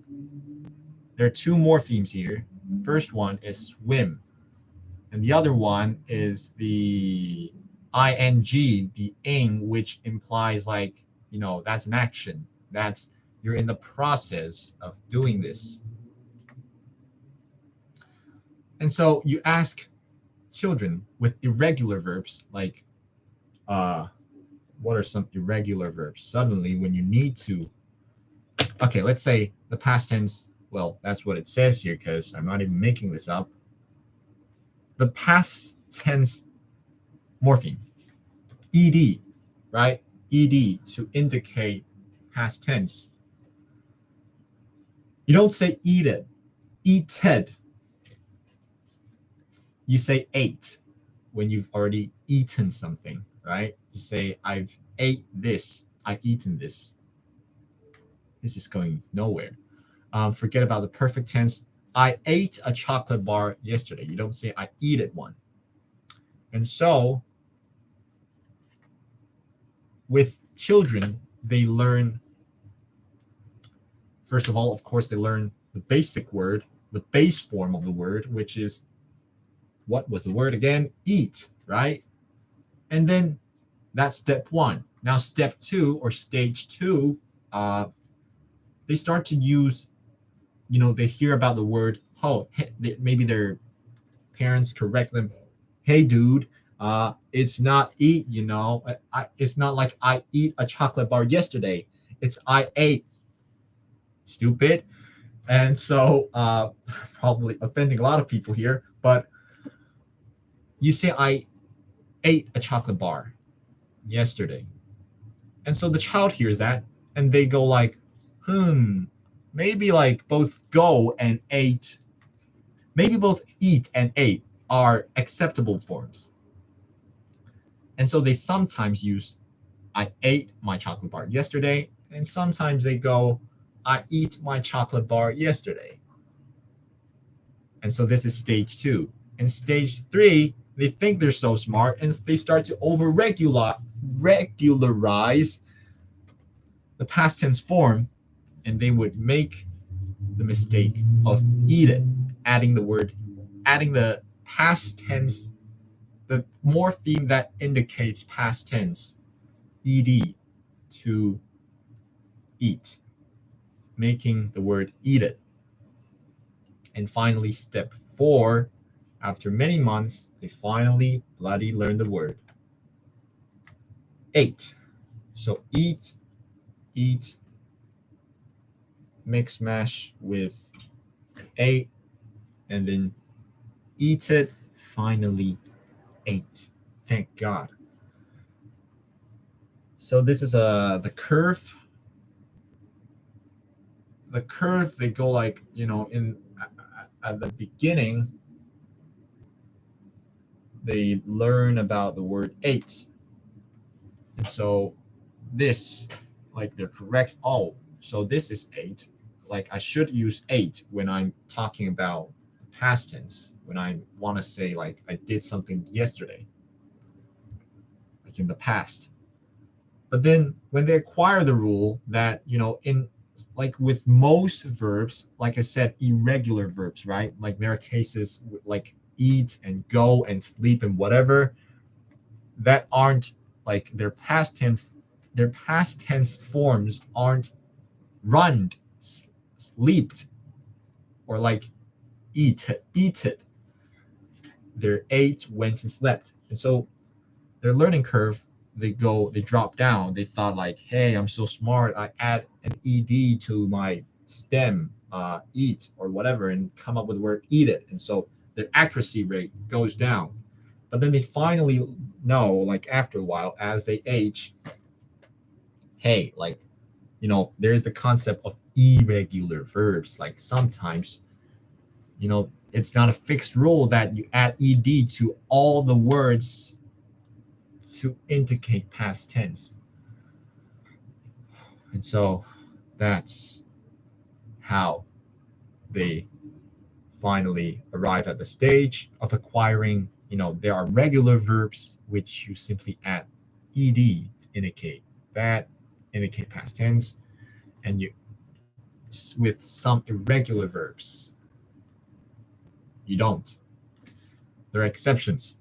There are two morphemes here. The first one is swim, and the other one is the ing, the ing, which implies like, that's an action. That's you're in the process of doing this. And so you ask children with irregular verbs, like, what are some irregular verbs? Suddenly, when you need to, okay, let's say the past tense, well, that's what it says here because I'm not even making this up. The past tense morpheme, ed, right? Ed to indicate past tense. You don't say eated, eated. You say ate. when you've already eaten something, right? You say, I've ate this, I've eaten this. This is going nowhere. Forget about the perfect tense. I ate a chocolate bar yesterday. You don't say I eat one. And so with children, they learn, first of all, of course, they learn the basic word, the base form of the word, which is, what was the word again? Eat, right? And then that's step one. Now step two, or stage two, they start to use, they hear about the word, maybe their parents correct them, hey dude, it's not eat, it's not like I eat a chocolate bar yesterday, it's I ate, stupid. And so probably offending a lot of people here, but you say I ate a chocolate bar yesterday, and so the child hears that and they go like, maybe like both go and ate, maybe both eat and ate are acceptable forms. And so they sometimes use I ate my chocolate bar yesterday, and sometimes they go I eat my chocolate bar yesterday. And so this is stage two. In stage three, they think they're so smart and they start to regularize the past tense form, and they would make the mistake of eat it, adding the past tense, the morpheme that indicates past tense, ed, to eat, making the word eat it. And finally, step four, after many months, they finally bloody learn the word ate. So eat, mix mash with ate, and then eat it, finally ate. Thank God. So this is the curve. The curve, they go like, at the beginning, they learn about the word ate. And so this, like they're correct. Oh, so this is ate. Like I should use ate when I'm talking about the past tense, when I want to say like I did something yesterday, like in the past. But then when they acquire the rule that, in like with most verbs, like I said, irregular verbs, right? Like there are cases like eat and go and sleep and whatever that aren't like their past tense forms aren't run, slept, or like eat it. They're ate, went, and slept. And so their learning curve, they drop down. They thought like, hey, I'm so smart, I add an ed to my stem, eat or whatever, and come up with the word eat it. And so their accuracy rate goes down. But then they finally know, like after a while, as they age, hey, like, there's the concept of irregular verbs. Like sometimes, it's not a fixed rule that you add ed to all the words to indicate past tense. And so that's how they finally arrive at the stage of acquiring, there are regular verbs which you simply add ed to indicate past tense, and you, with some irregular verbs, you don't. There are exceptions.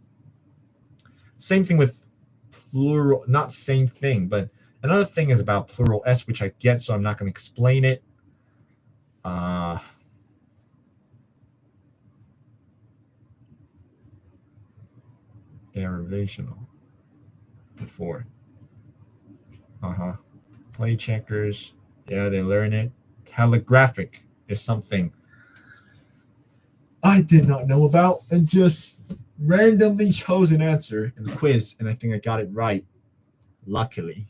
Same thing with plural, not same thing, but another thing is about plural s, which I get, so I'm not going to explain it. Derivational before. Play checkers. Yeah, they learn it. Telegraphic is something I did not know about and just randomly chose an answer in the quiz, and I think I got it right, luckily.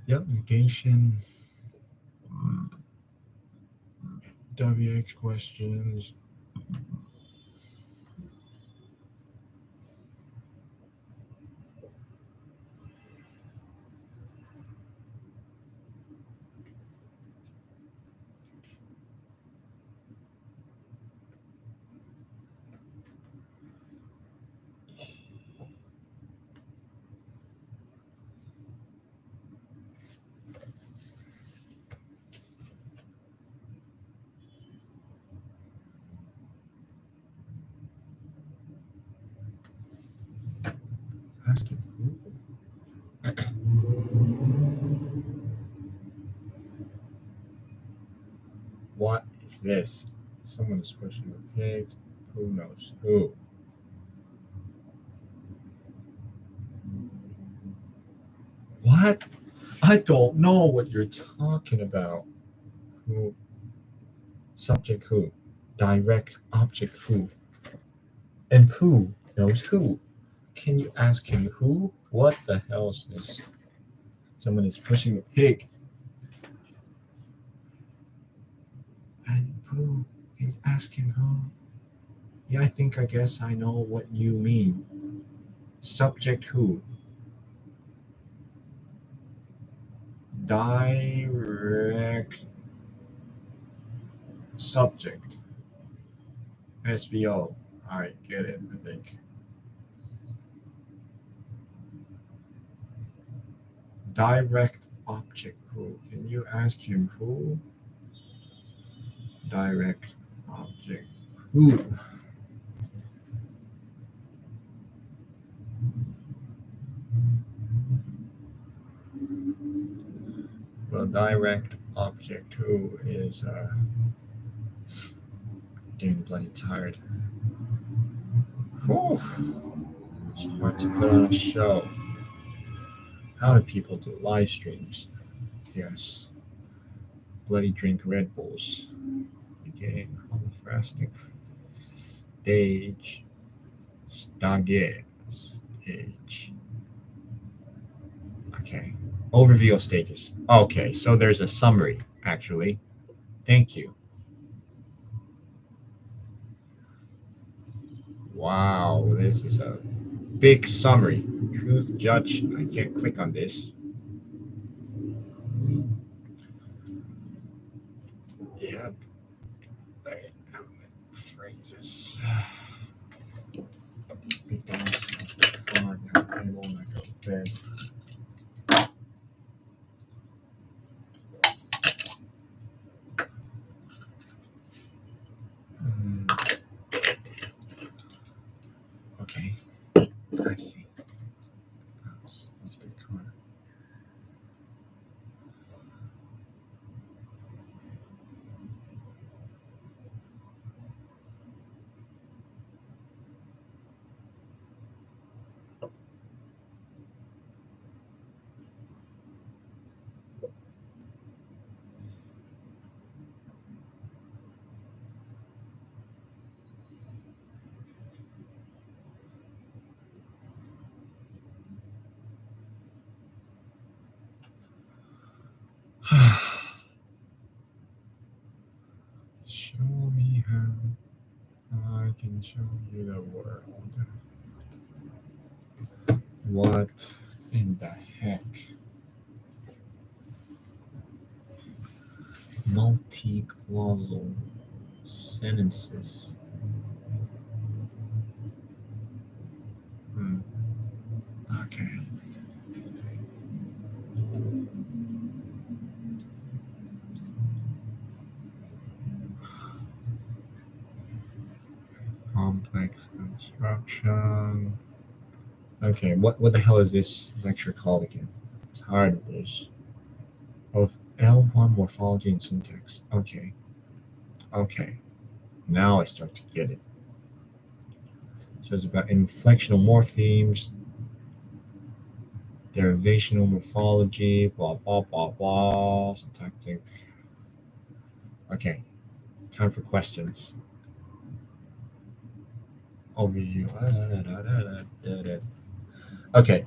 Yep, negation. WH questions. Asking who? What is this? Someone is pushing a pig. Who knows who? What? I don't know what you're talking about. Who? Subject who? Direct object who? And who knows who? Can you ask him who? What the hell is this? Someone is pushing a pig. And who? Can you ask him who? Yeah, I guess I know what you mean. Subject who? Direct subject. SVO. Alright, get it, I think. Direct object who? Can you ask him who? Direct object who? Well, direct object who is getting bloody tired. Whew. It's hard to put on a show. How do people do live streams? Yes. Bloody drink Red Bulls. Again, on the fasting stage. Stage. Okay. Overview of stages. Okay, so there's a summary, actually. Thank you. Wow, this is a big summary. Truth judge. I can't click on this. Yep. Element phrases. Big box. Card. Table. I go to bed. Okay. I see. Let's big card. Show me how I can show you the world. What in the heck? Multi-clausal sentences. Okay. Complex construction. Okay, what the hell is this lecture called again? I'm tired of this. Of L1 morphology and syntax. Okay. Now I start to get it. So it's about inflectional morphemes, derivational morphology, blah blah blah blah, syntactic. Okay, time for questions. Overview. Okay,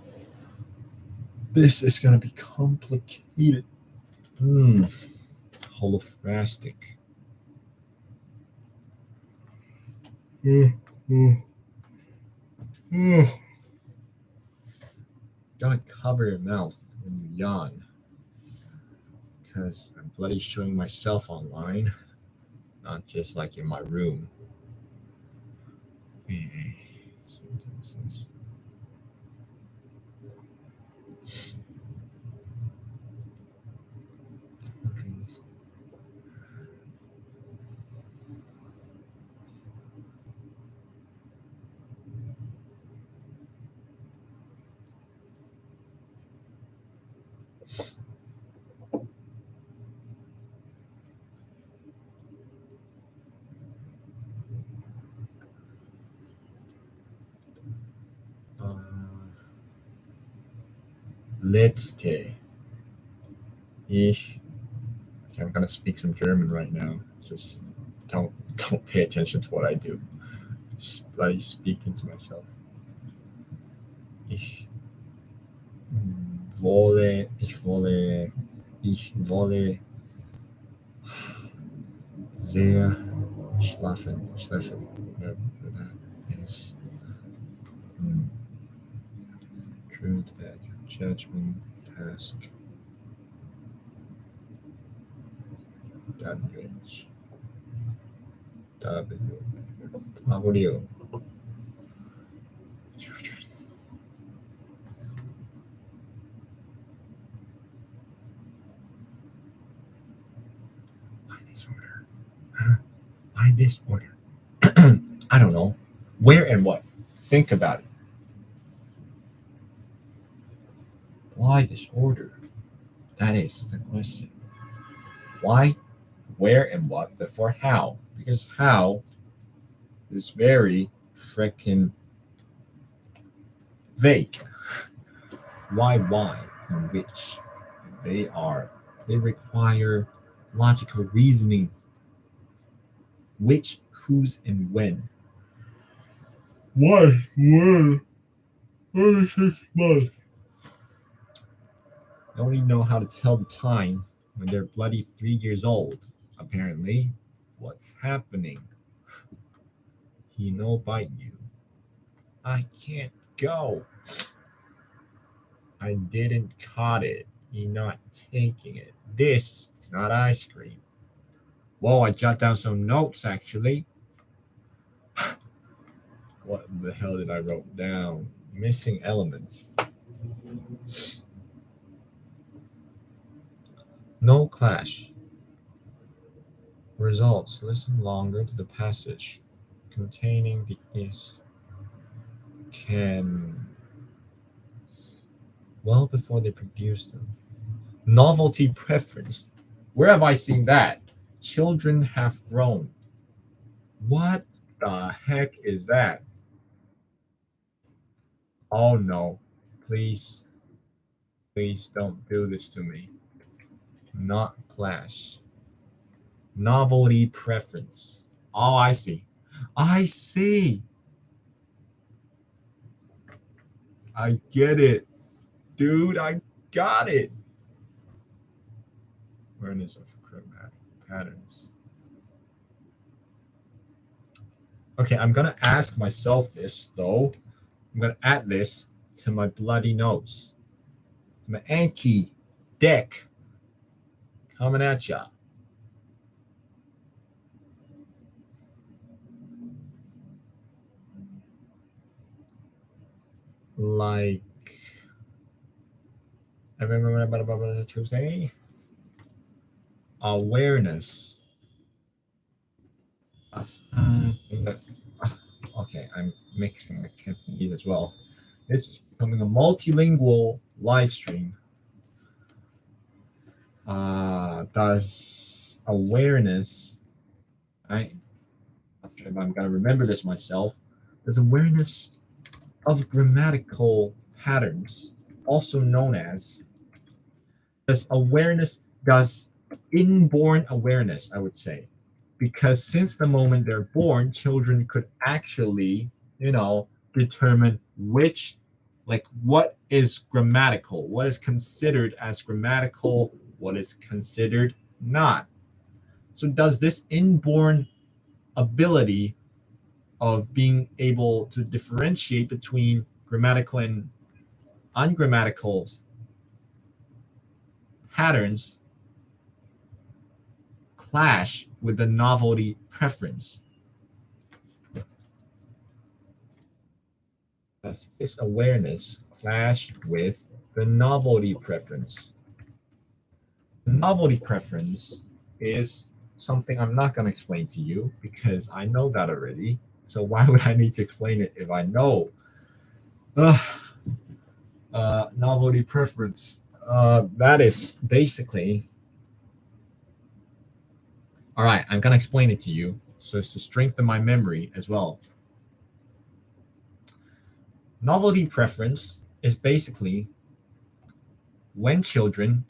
this is gonna be complicated. Holophrastic. Gotta cover your mouth when you yawn, because I'm bloody showing myself online, not just like in my room. Sentences. Letzte. Ich. Okay, I'm gonna speak some German right now. Just don't pay attention to what I do. Just bloody speaking to myself. Ich wolle sehr schlafen. Whatever that is. Truth, value, judgment, task. WH. W. Children. Why this order? Why this order? I don't know. Where and what? Think about it. Why this order? That is the question. Why, where, and what before how? Because how is very freaking vague. Why, and which? They require logical reasoning. Which, whose, and when. Why, where, 6 months. They only know how to tell the time when they're bloody 3 years old, apparently. What's happening? He no bite you. I can't go. I didn't caught it. He not taking it. This, not ice cream. Whoa, I jot down some notes actually. What the hell did I wrote down? Missing elements. No clash. Results. Listen longer to the passage containing the is can well before they produce them. Novelty preference. Where have I seen that? Children have grown. What the heck is that? Oh no. Please don't do this to me. Not clash. Novelty preference. Oh, I see. I get it. Dude, I got it. Awareness of grammatical patterns. Okay, I'm gonna ask myself this though. I'm gonna add this to my bloody notes. My Anki deck coming at ya. Like, I remember Tuesday. Awareness. Okay, I'm mixing the Cantonese as well. It's becoming a multilingual live stream. Does awareness, I'm not sure if I'm gonna remember this myself. Does awareness of grammatical patterns, also known as, does inborn awareness, I would say, because since the moment they're born, children could actually, determine what is grammatical, what is considered as grammatical, what is considered not. So does this inborn ability of being able to differentiate between grammatical and ungrammatical patterns clash with the novelty preference? Does this awareness clash with the novelty preference? The novelty preference is something I'm not going to explain to you because I know that already. So why would I need to explain it if I know? Novelty preference. That is basically. All right, I'm going to explain it to you so as to strengthen my memory as well. Novelty preference is basically when children,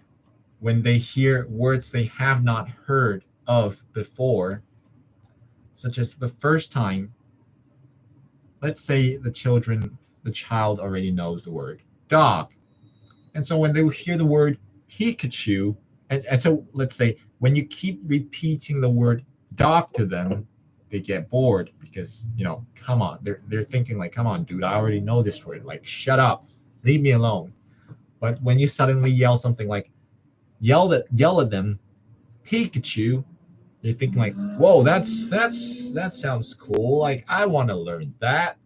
when they hear words they have not heard of before, such as the first time, let's say the child already knows the word dog. And so when they hear the word Pikachu, and so let's say when you keep repeating the word dog to them, they get bored because, come on, they're thinking like, come on, dude, I already know this word. Like, shut up, leave me alone. But when you suddenly yell something like, yell at them, Pikachu, you're thinking like, whoa, that sounds cool. Like, I want to learn that.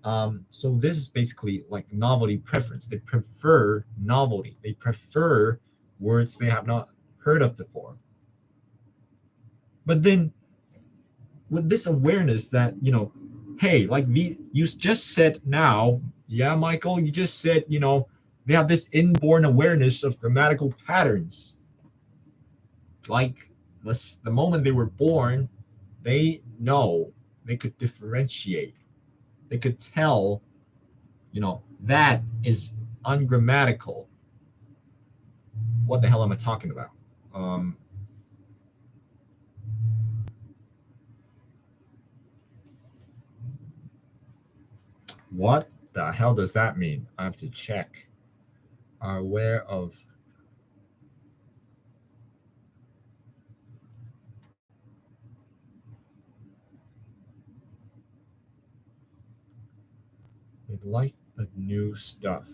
So this is basically like novelty preference. They prefer novelty. They prefer words they have not heard of before. But then with this awareness that, hey, like you just said now, yeah, Michael, you just said, they have this inborn awareness of grammatical patterns. Like the moment they were born, they know, they could differentiate. They could tell, that is ungrammatical. What the hell am I talking about? What the hell does that mean? I have to check. Are aware of. They like the new stuff.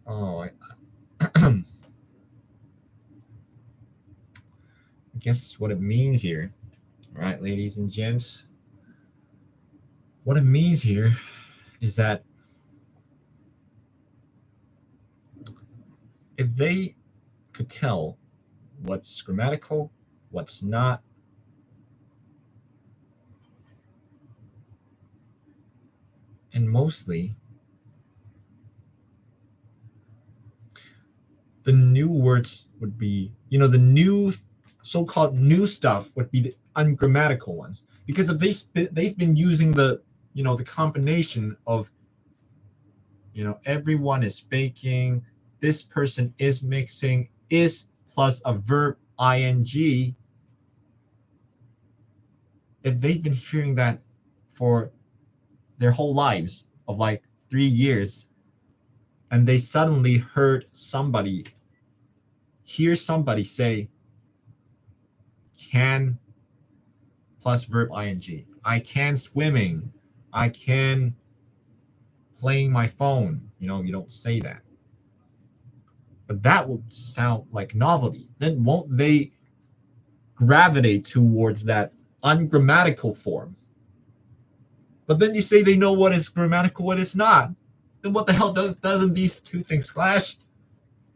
Oh, I guess what it means here, all right, ladies and gents, what it means here is that if they could tell what's grammatical, what's not, and mostly the new words would be, the new so-called new stuff would be the ungrammatical ones, because if they've been using the the combination of everyone is baking, this person is mixing, is plus a verb ing. If they've been hearing that for their whole lives of like 3 years, and they suddenly hear somebody say can plus verb ing. I can swimming. I can playing my phone. You don't say that. But that would sound like novelty. Then won't they gravitate towards that ungrammatical form? But then you say they know what is grammatical, what is not. Then what the hell doesn't these two things clash?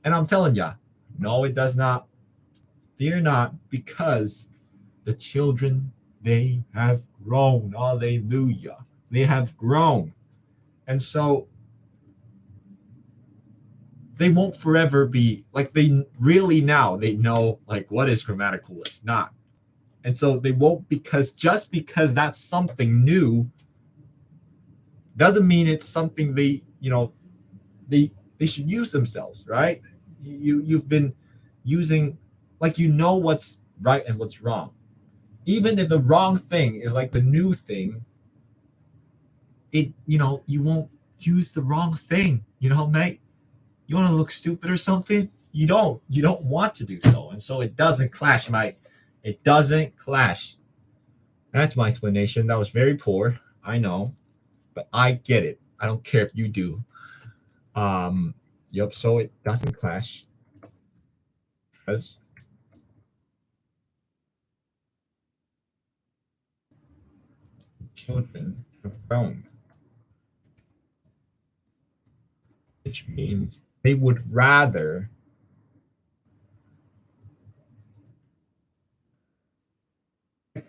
And I'm telling ya, no, it does not. Fear not, because the children, they have grown. Hallelujah. They have grown. And so they won't forever be like, they really now they know like what is grammatical, what's not. And so they won't, because just because that's something new doesn't mean it's something they should use themselves, right? You've been using, like, what's right and what's wrong. Even if the wrong thing is like the new thing, you won't use the wrong thing, mate. You want to look stupid or something? You don't want to do so. And so it doesn't clash, mate. It doesn't clash. That's my explanation. That was very poor, I know, but I get it. I don't care if you do. Yep, so it doesn't clash. Because children have grown, which means they would rather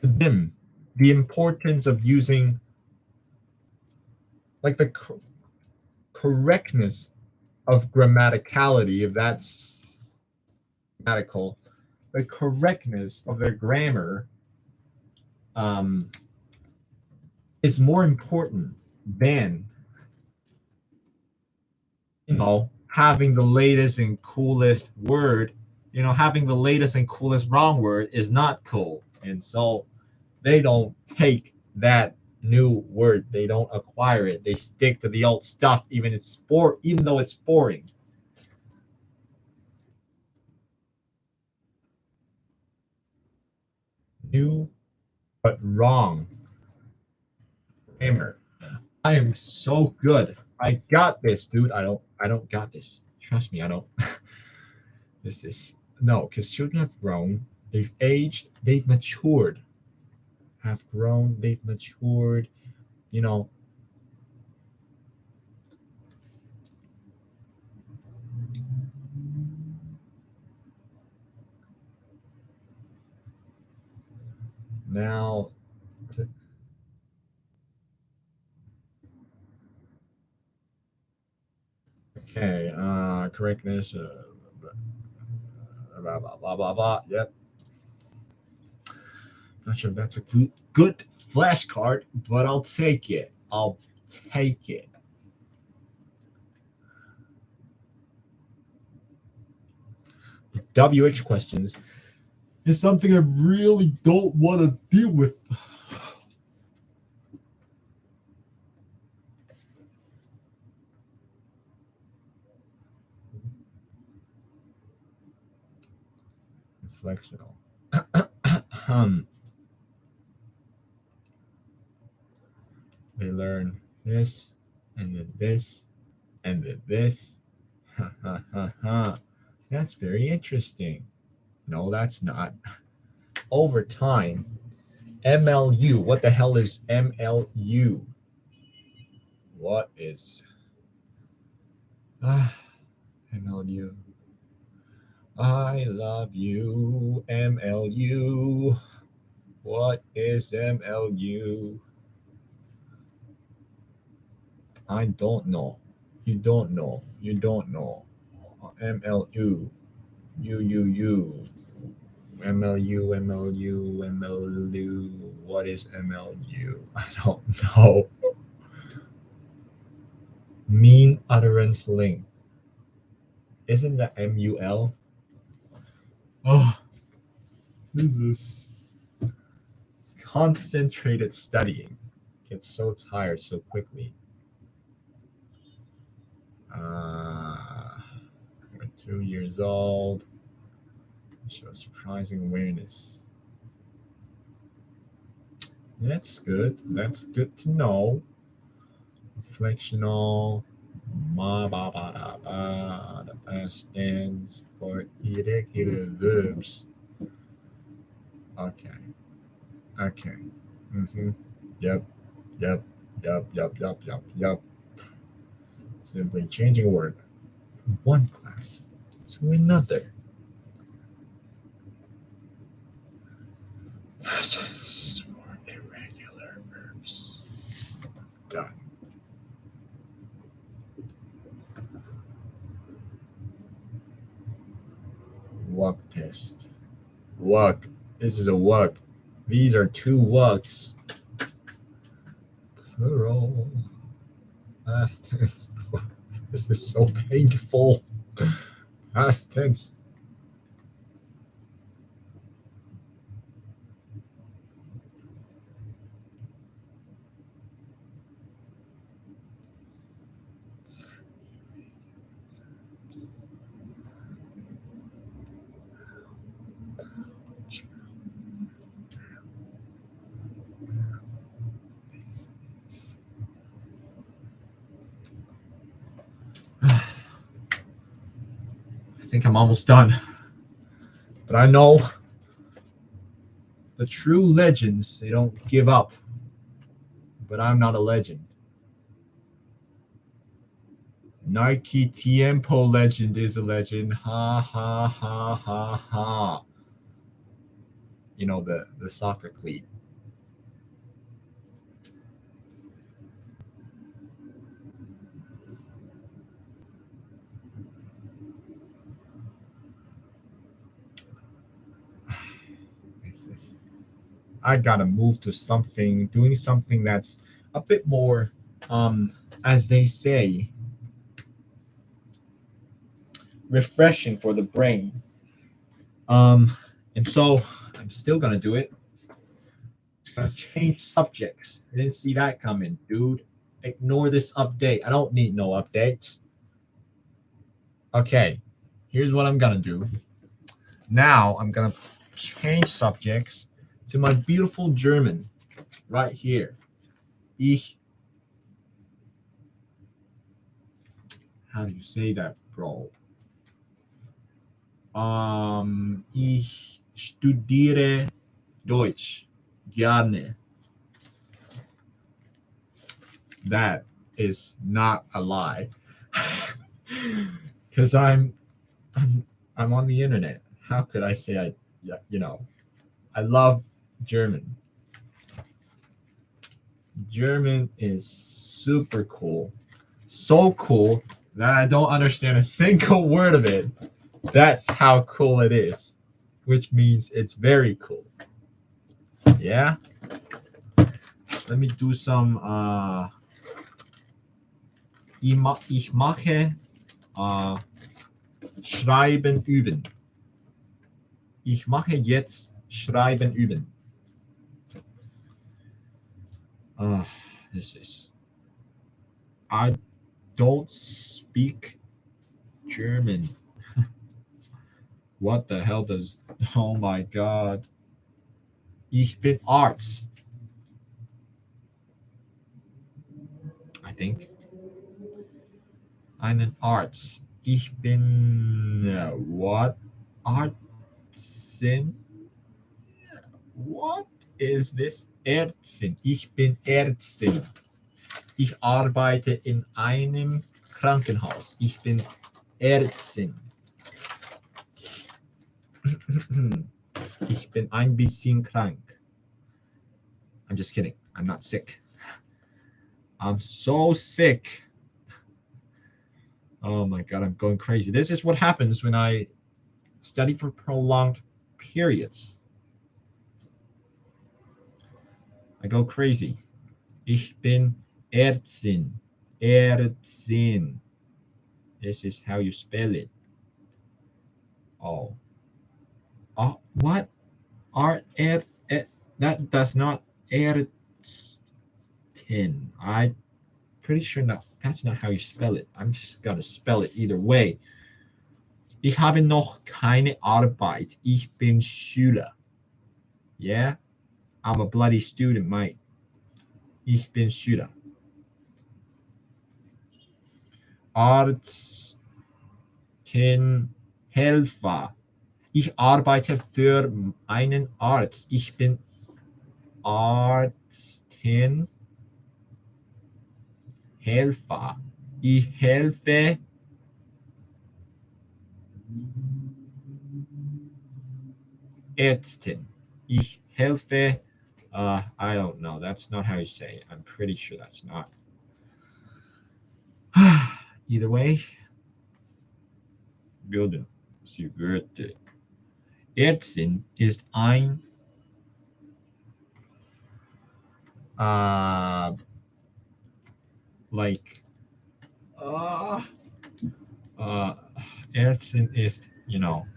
them the importance of using, like, the correctness of grammaticality, if that's grammatical, the correctness of their grammar is more important than having the latest and coolest word. Having the latest and coolest wrong word is not cool. And so they don't take that new word. They don't acquire it. They stick to the old stuff, even though it's boring. New but wrong grammar. I am so good. I got this, dude. I don't got this. Trust me, I don't. This is no, because children have grown, they've aged, they've matured. Have grown, they've matured, Now, okay, correctness, blah, blah, blah, blah, blah. Yep. Not sure if that's a good flashcard, but I'll take it. I'll take it. WH questions is something I really don't want to deal with. Inflectional. They learn this, and then this, and then this. That's very interesting. No, that's not. Over time, MLU. What the hell is MLU? What is MLU? I love you, MLU. What is MLU? I don't know. You don't know. You don't know. MLU. You. MLU, MLU, MLU. What is MLU? I don't know. Mean utterance length. Isn't that MUL? Oh, this is concentrated studying. Get so tired so quickly. We're 2 years old. Show surprising awareness. That's good. That's good to know. Inflectional the past stands for irregular verbs. Okay. Okay. Mm-hmm. Yep. Yep. Yep. Yep. Yep. Yep. Yep. Simply changing a word from one class to another. Presence for irregular verbs. Done. Work test. Work. This is a work. These are two works. Plural. Past tense. This is so painful. Past tense. I think I'm almost done. But I know the true legends, they don't give up. But I'm not a legend. Nike Tiempo legend is a legend. Ha ha ha ha ha. You know, the soccer cleat. I gotta move to something, doing something that's a bit more, as they say, refreshing for the brain. And so I'm still gonna do it. Just gonna change subjects. I didn't see that coming, dude. Ignore this update. I don't need no updates. Okay, here's what I'm gonna do. Now I'm gonna change subjects to my beautiful German right here. How do you say that, bro? Ich studiere Deutsch gerne. That is not a lie. Because I'm on the internet. How could I say I love German. German is super cool. So cool that I don't understand a single word of it. That's how cool it is. Which means it's very cool. Yeah? Let me do some ich mache Schreiben üben. Ich mache jetzt Schreiben üben. This is. I don't speak German. What the hell does. Oh my god. Ich bin Arts. I think. I'm an Arts. Ich bin. What? Artsin? What is this? Ärztin. Ich bin Ärztin. Ich arbeite in einem Krankenhaus. Ich bin Ärztin. Ich bin ein bisschen krank. I'm just kidding. I'm not sick. I'm so sick. Oh my god, I'm going crazy. This is what happens when I study for prolonged periods. I go crazy. Ich bin Ärztin. Ärztin. This is how you spell it. Oh. Oh, what? That does not Ärztin. I'm pretty sure that's not how you spell it. I'm just gonna spell it either way. Ich habe noch keine Arbeit. Ich bin Schüler. Yeah? I'm a bloody student, mate. Ich bin Schüler. Arzthelfer. Ich arbeite für einen Arzt. Ich bin Arzthelfer. Ich helfe Ärztin. Ich helfe. I don't know. That's not how you say it. I'm pretty sure that's not. Either way. Bilden. Sie würde. Ärztin ist ein Ärztin ist,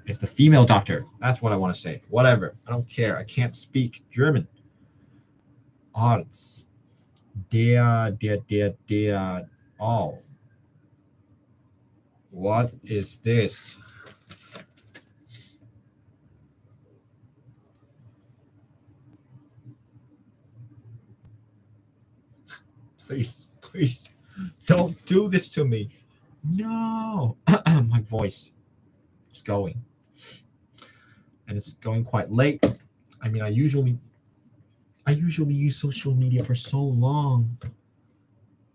is the female doctor. That's what I want to say. Whatever. I don't care. I can't speak German. Arzt. Der. Oh. What is this? Please, don't do this to me. No. My voice is going. And it's going quite late. I mean, I usually use social media for so long.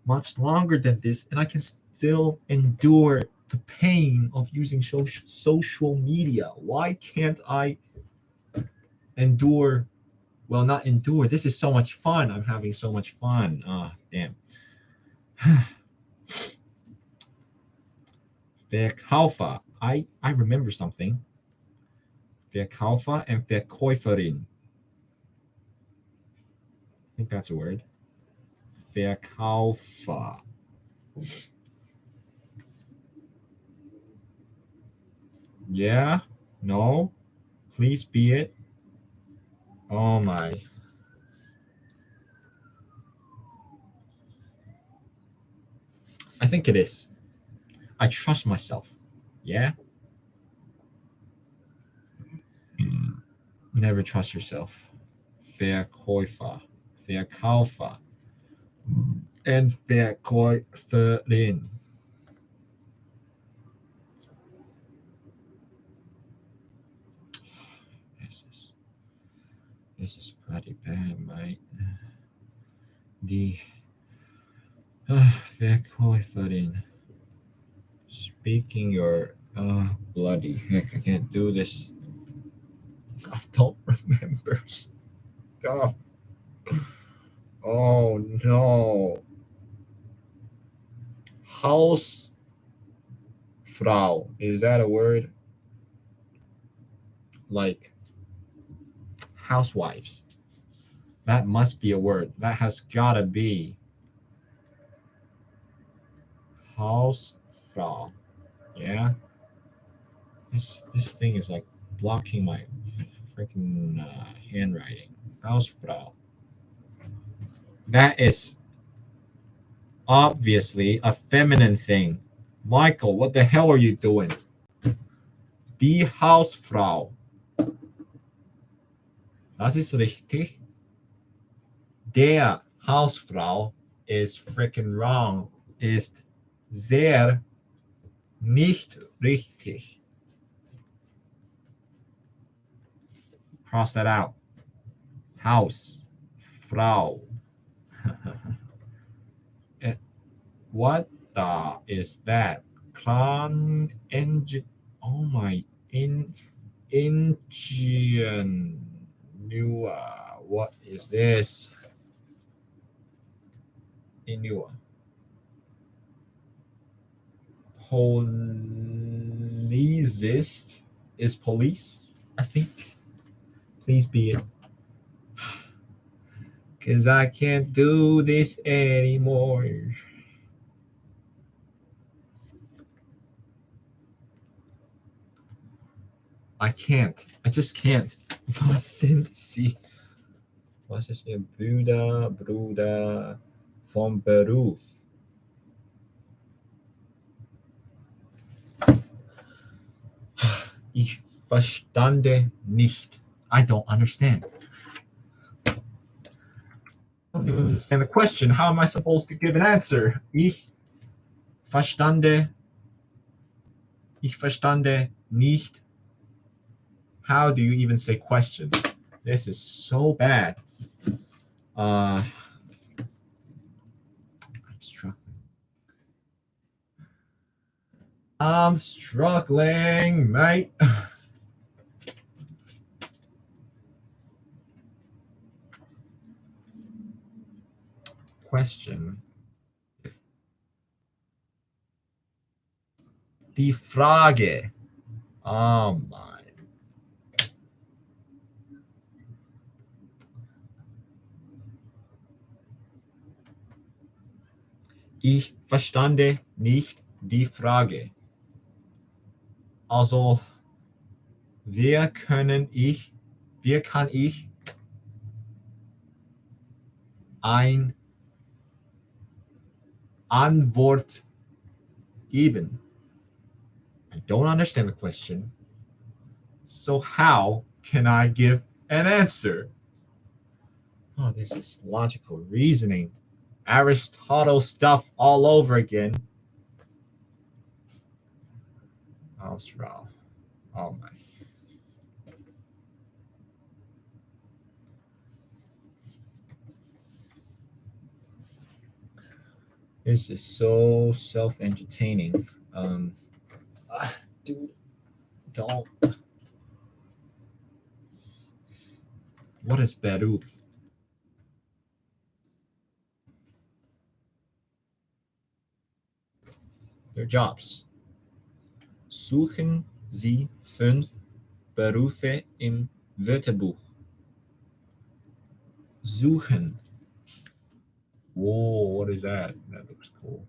Much longer than this. And I can still endure the pain of using social media. Why can't I endure? Well, not endure. This is so much fun. I'm having so much fun. Damn. Verkaufer. I remember something. Verkaufer and Verkäuferin. I think that's a word. Verkaufer. Yeah? No? Please be it. Oh my. I think it is. I trust myself. Yeah? Never trust yourself. Verkäufer. Verkaufer. And Verkäuferin. This is bloody bad, mate. The Verkäuferin. Speaking your bloody heck, I can't do this. I don't remember stuff. Oh no. Hausfrau. Is that a word? Like housewives. That must be a word. That has gotta be. Hausfrau. Yeah. This thing is like blocking my freaking handwriting. Hausfrau. That is obviously a feminine thing. Michael, what the hell are you doing? Die Hausfrau. Das ist richtig. Der Hausfrau is freaking wrong. Ist sehr nicht richtig. Cross that out. Hausfrau. What the is that? Kran engine. Oh my. Ingenua. What is this? Inua. Policist is police, I think. Please be it. Because I can't do this anymore. I can't. I just can't. Was sind Sie? Was ist Ihr Bruder vom Beruf? Ich verstande nicht. I don't understand. don't even understand the question. How am I supposed to give an answer? Ich verstande nicht. How do you even say question? This is so bad. I'm struggling, mate. Question. Die Frage. Oh my. Ich verstande nicht die Frage. Also, wie kann ich ein Antwort geben? I don't understand the question. So how can I give an answer? Oh, this is logical reasoning. Aristotle stuff all over again. Austral. Oh my. This is so self-entertaining. Dude, don't. What is Beruf? Their jobs. Suchen Sie 5 Berufe im Wörterbuch. Suchen. Whoa, what is that? That looks cool.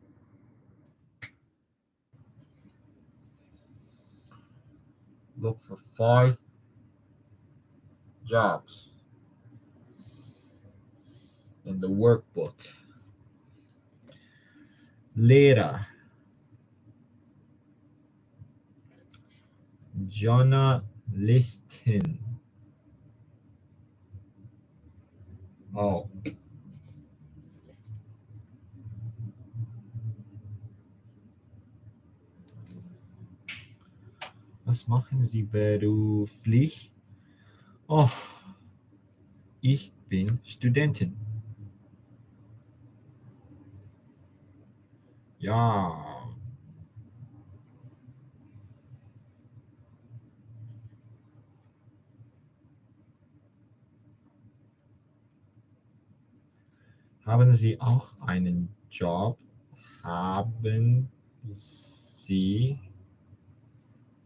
Look for 5 jobs in the workbook. Lehrer. Journalistin. Oh. Was machen Sie beruflich? Oh, ich bin Studentin. Ja. Haben Sie auch einen Job? Haben Sie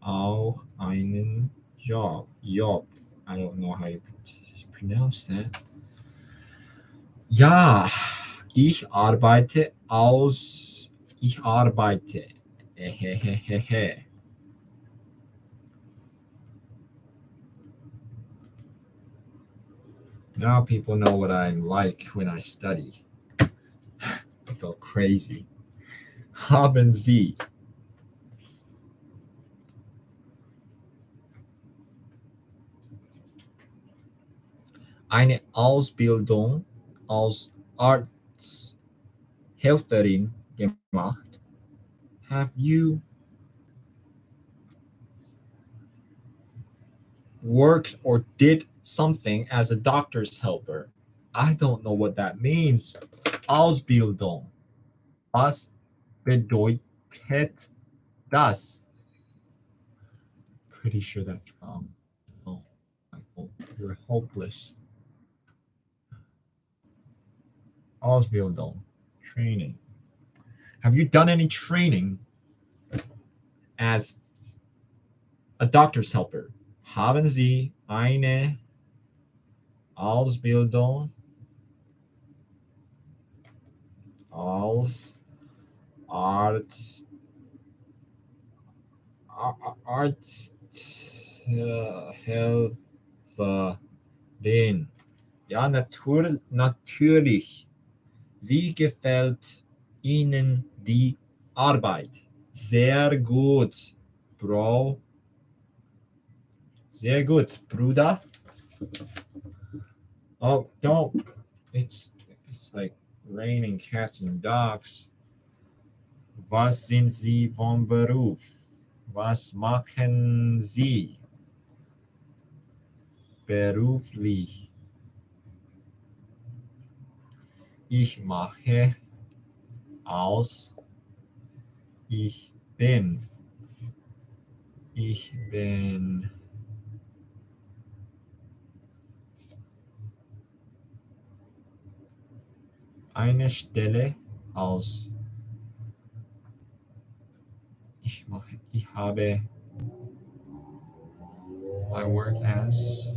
auch einen Job? Job. I don't know how you pronounce that. Ja, ich arbeite. Now people know what I'm like when I study. I go crazy. Haben Sie eine Ausbildung als Arzthelferin gemacht? Have you worked or did something as a doctor's helper? I don't know what that means. Ausbildung. Was bedeutet das? Pretty sure that's wrong. Oh, Michael, you're hopeless. Ausbildung. Training. Have you done any training as a doctor's helper? Haben Sie eine Ausbildung als Arzthelferin? Ja, natürlich. Wie gefällt Ihnen die Arbeit? Sehr gut, Bro. Sehr gut, Bruder. Oh, don't. It's it's like raining cats and dogs. Was sind Sie von Beruf? Was machen Sie beruflich? Ich mache aus. Ich bin eine Stelle aus. Ich habe I work as.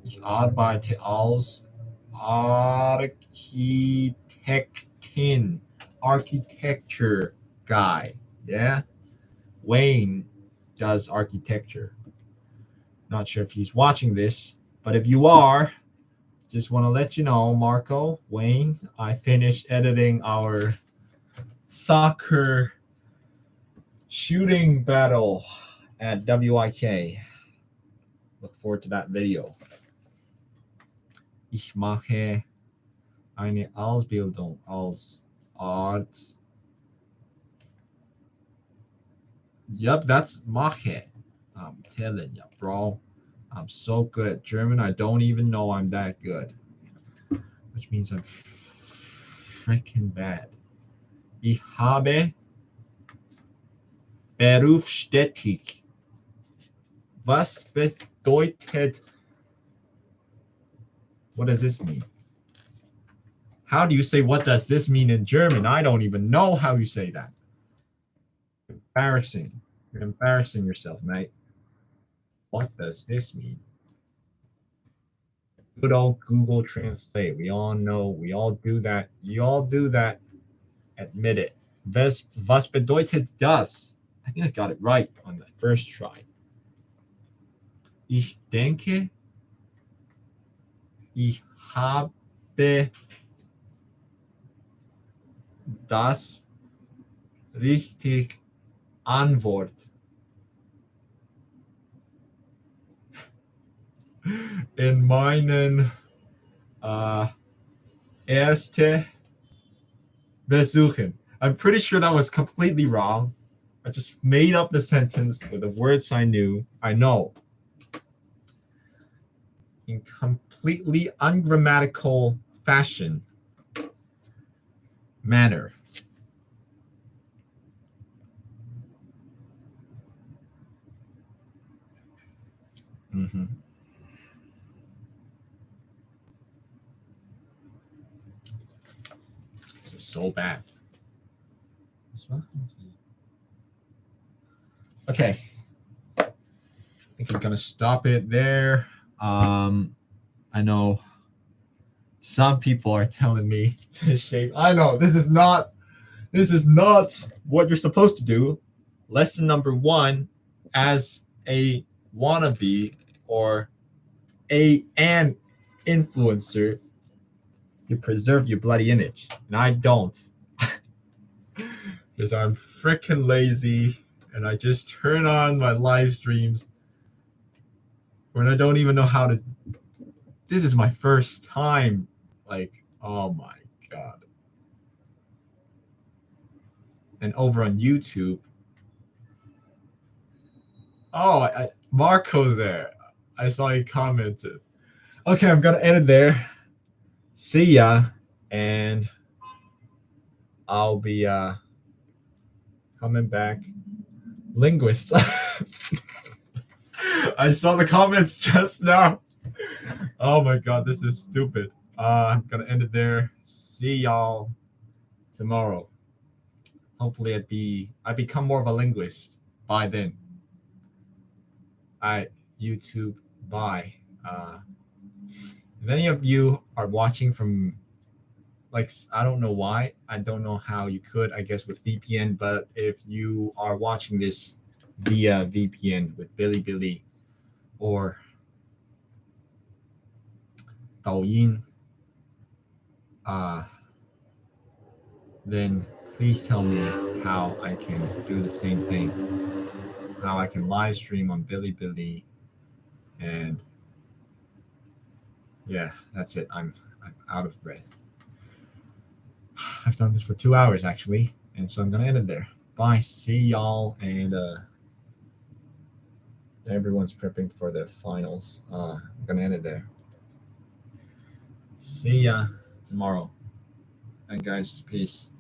Ich arbeite als Architektin. Architecture guy. Yeah? Wayne does architecture. Not sure if he's watching this, but if you are, just want to let you know, Marco, Wayne, I finished editing our soccer shooting battle at WIK. Look forward to that video. Ich mache eine Ausbildung als Arzt. Yep, that's mache. I'm telling you, bro. I'm so good at German. I don't even know I'm that good. Which means I'm freaking bad. Ich habe berufstätig. Was bedeutet? What does this mean? How do you say what does this mean in German? I don't even know how you say that. Embarrassing. You're embarrassing yourself, mate. What does this mean? Good old Google Translate. We all know. We all do that. You all do that. Admit it. Was bedeutet das? I think I got it right on the first try. Ich denke, ich habe das richtig Antwort. In meinen erste Besuchen. I'm pretty sure that was completely wrong. I just made up the sentence with the words I know. In completely ungrammatical manner. Mm-hmm. This is so bad. Okay. I think I'm gonna stop it there. I know some people are telling me to shave. I know this is not what you're supposed to do. Lesson number 1, as a wannabe or an influencer, you preserve your bloody image, and I don't, because I'm freaking lazy and I just turn on my live streams when I don't even know how to. This is my first time. Like, oh my god. And over on YouTube. Oh, Marco's there. I saw he commented. Okay, I'm gonna end it there. See ya, and I'll be coming back. Linguist. I saw the comments just now. Oh my god, this is stupid. I'm gonna end it there. See y'all tomorrow. Hopefully I become more of a linguist by then. YouTube, bye. If any of you are watching from, like, I don't know why, I don't know how you could, I guess with VPN, but if you are watching this via VPN with Bilibili or Douyin, then please tell me how I can do the same thing, how I can live stream on Bilibili, and yeah, that's it. I'm out of breath. I've done this for 2 hours actually, and so I'm gonna end it there. Bye, see y'all, and everyone's prepping for their finals. I'm gonna end it there. See ya tomorrow. And guys, peace.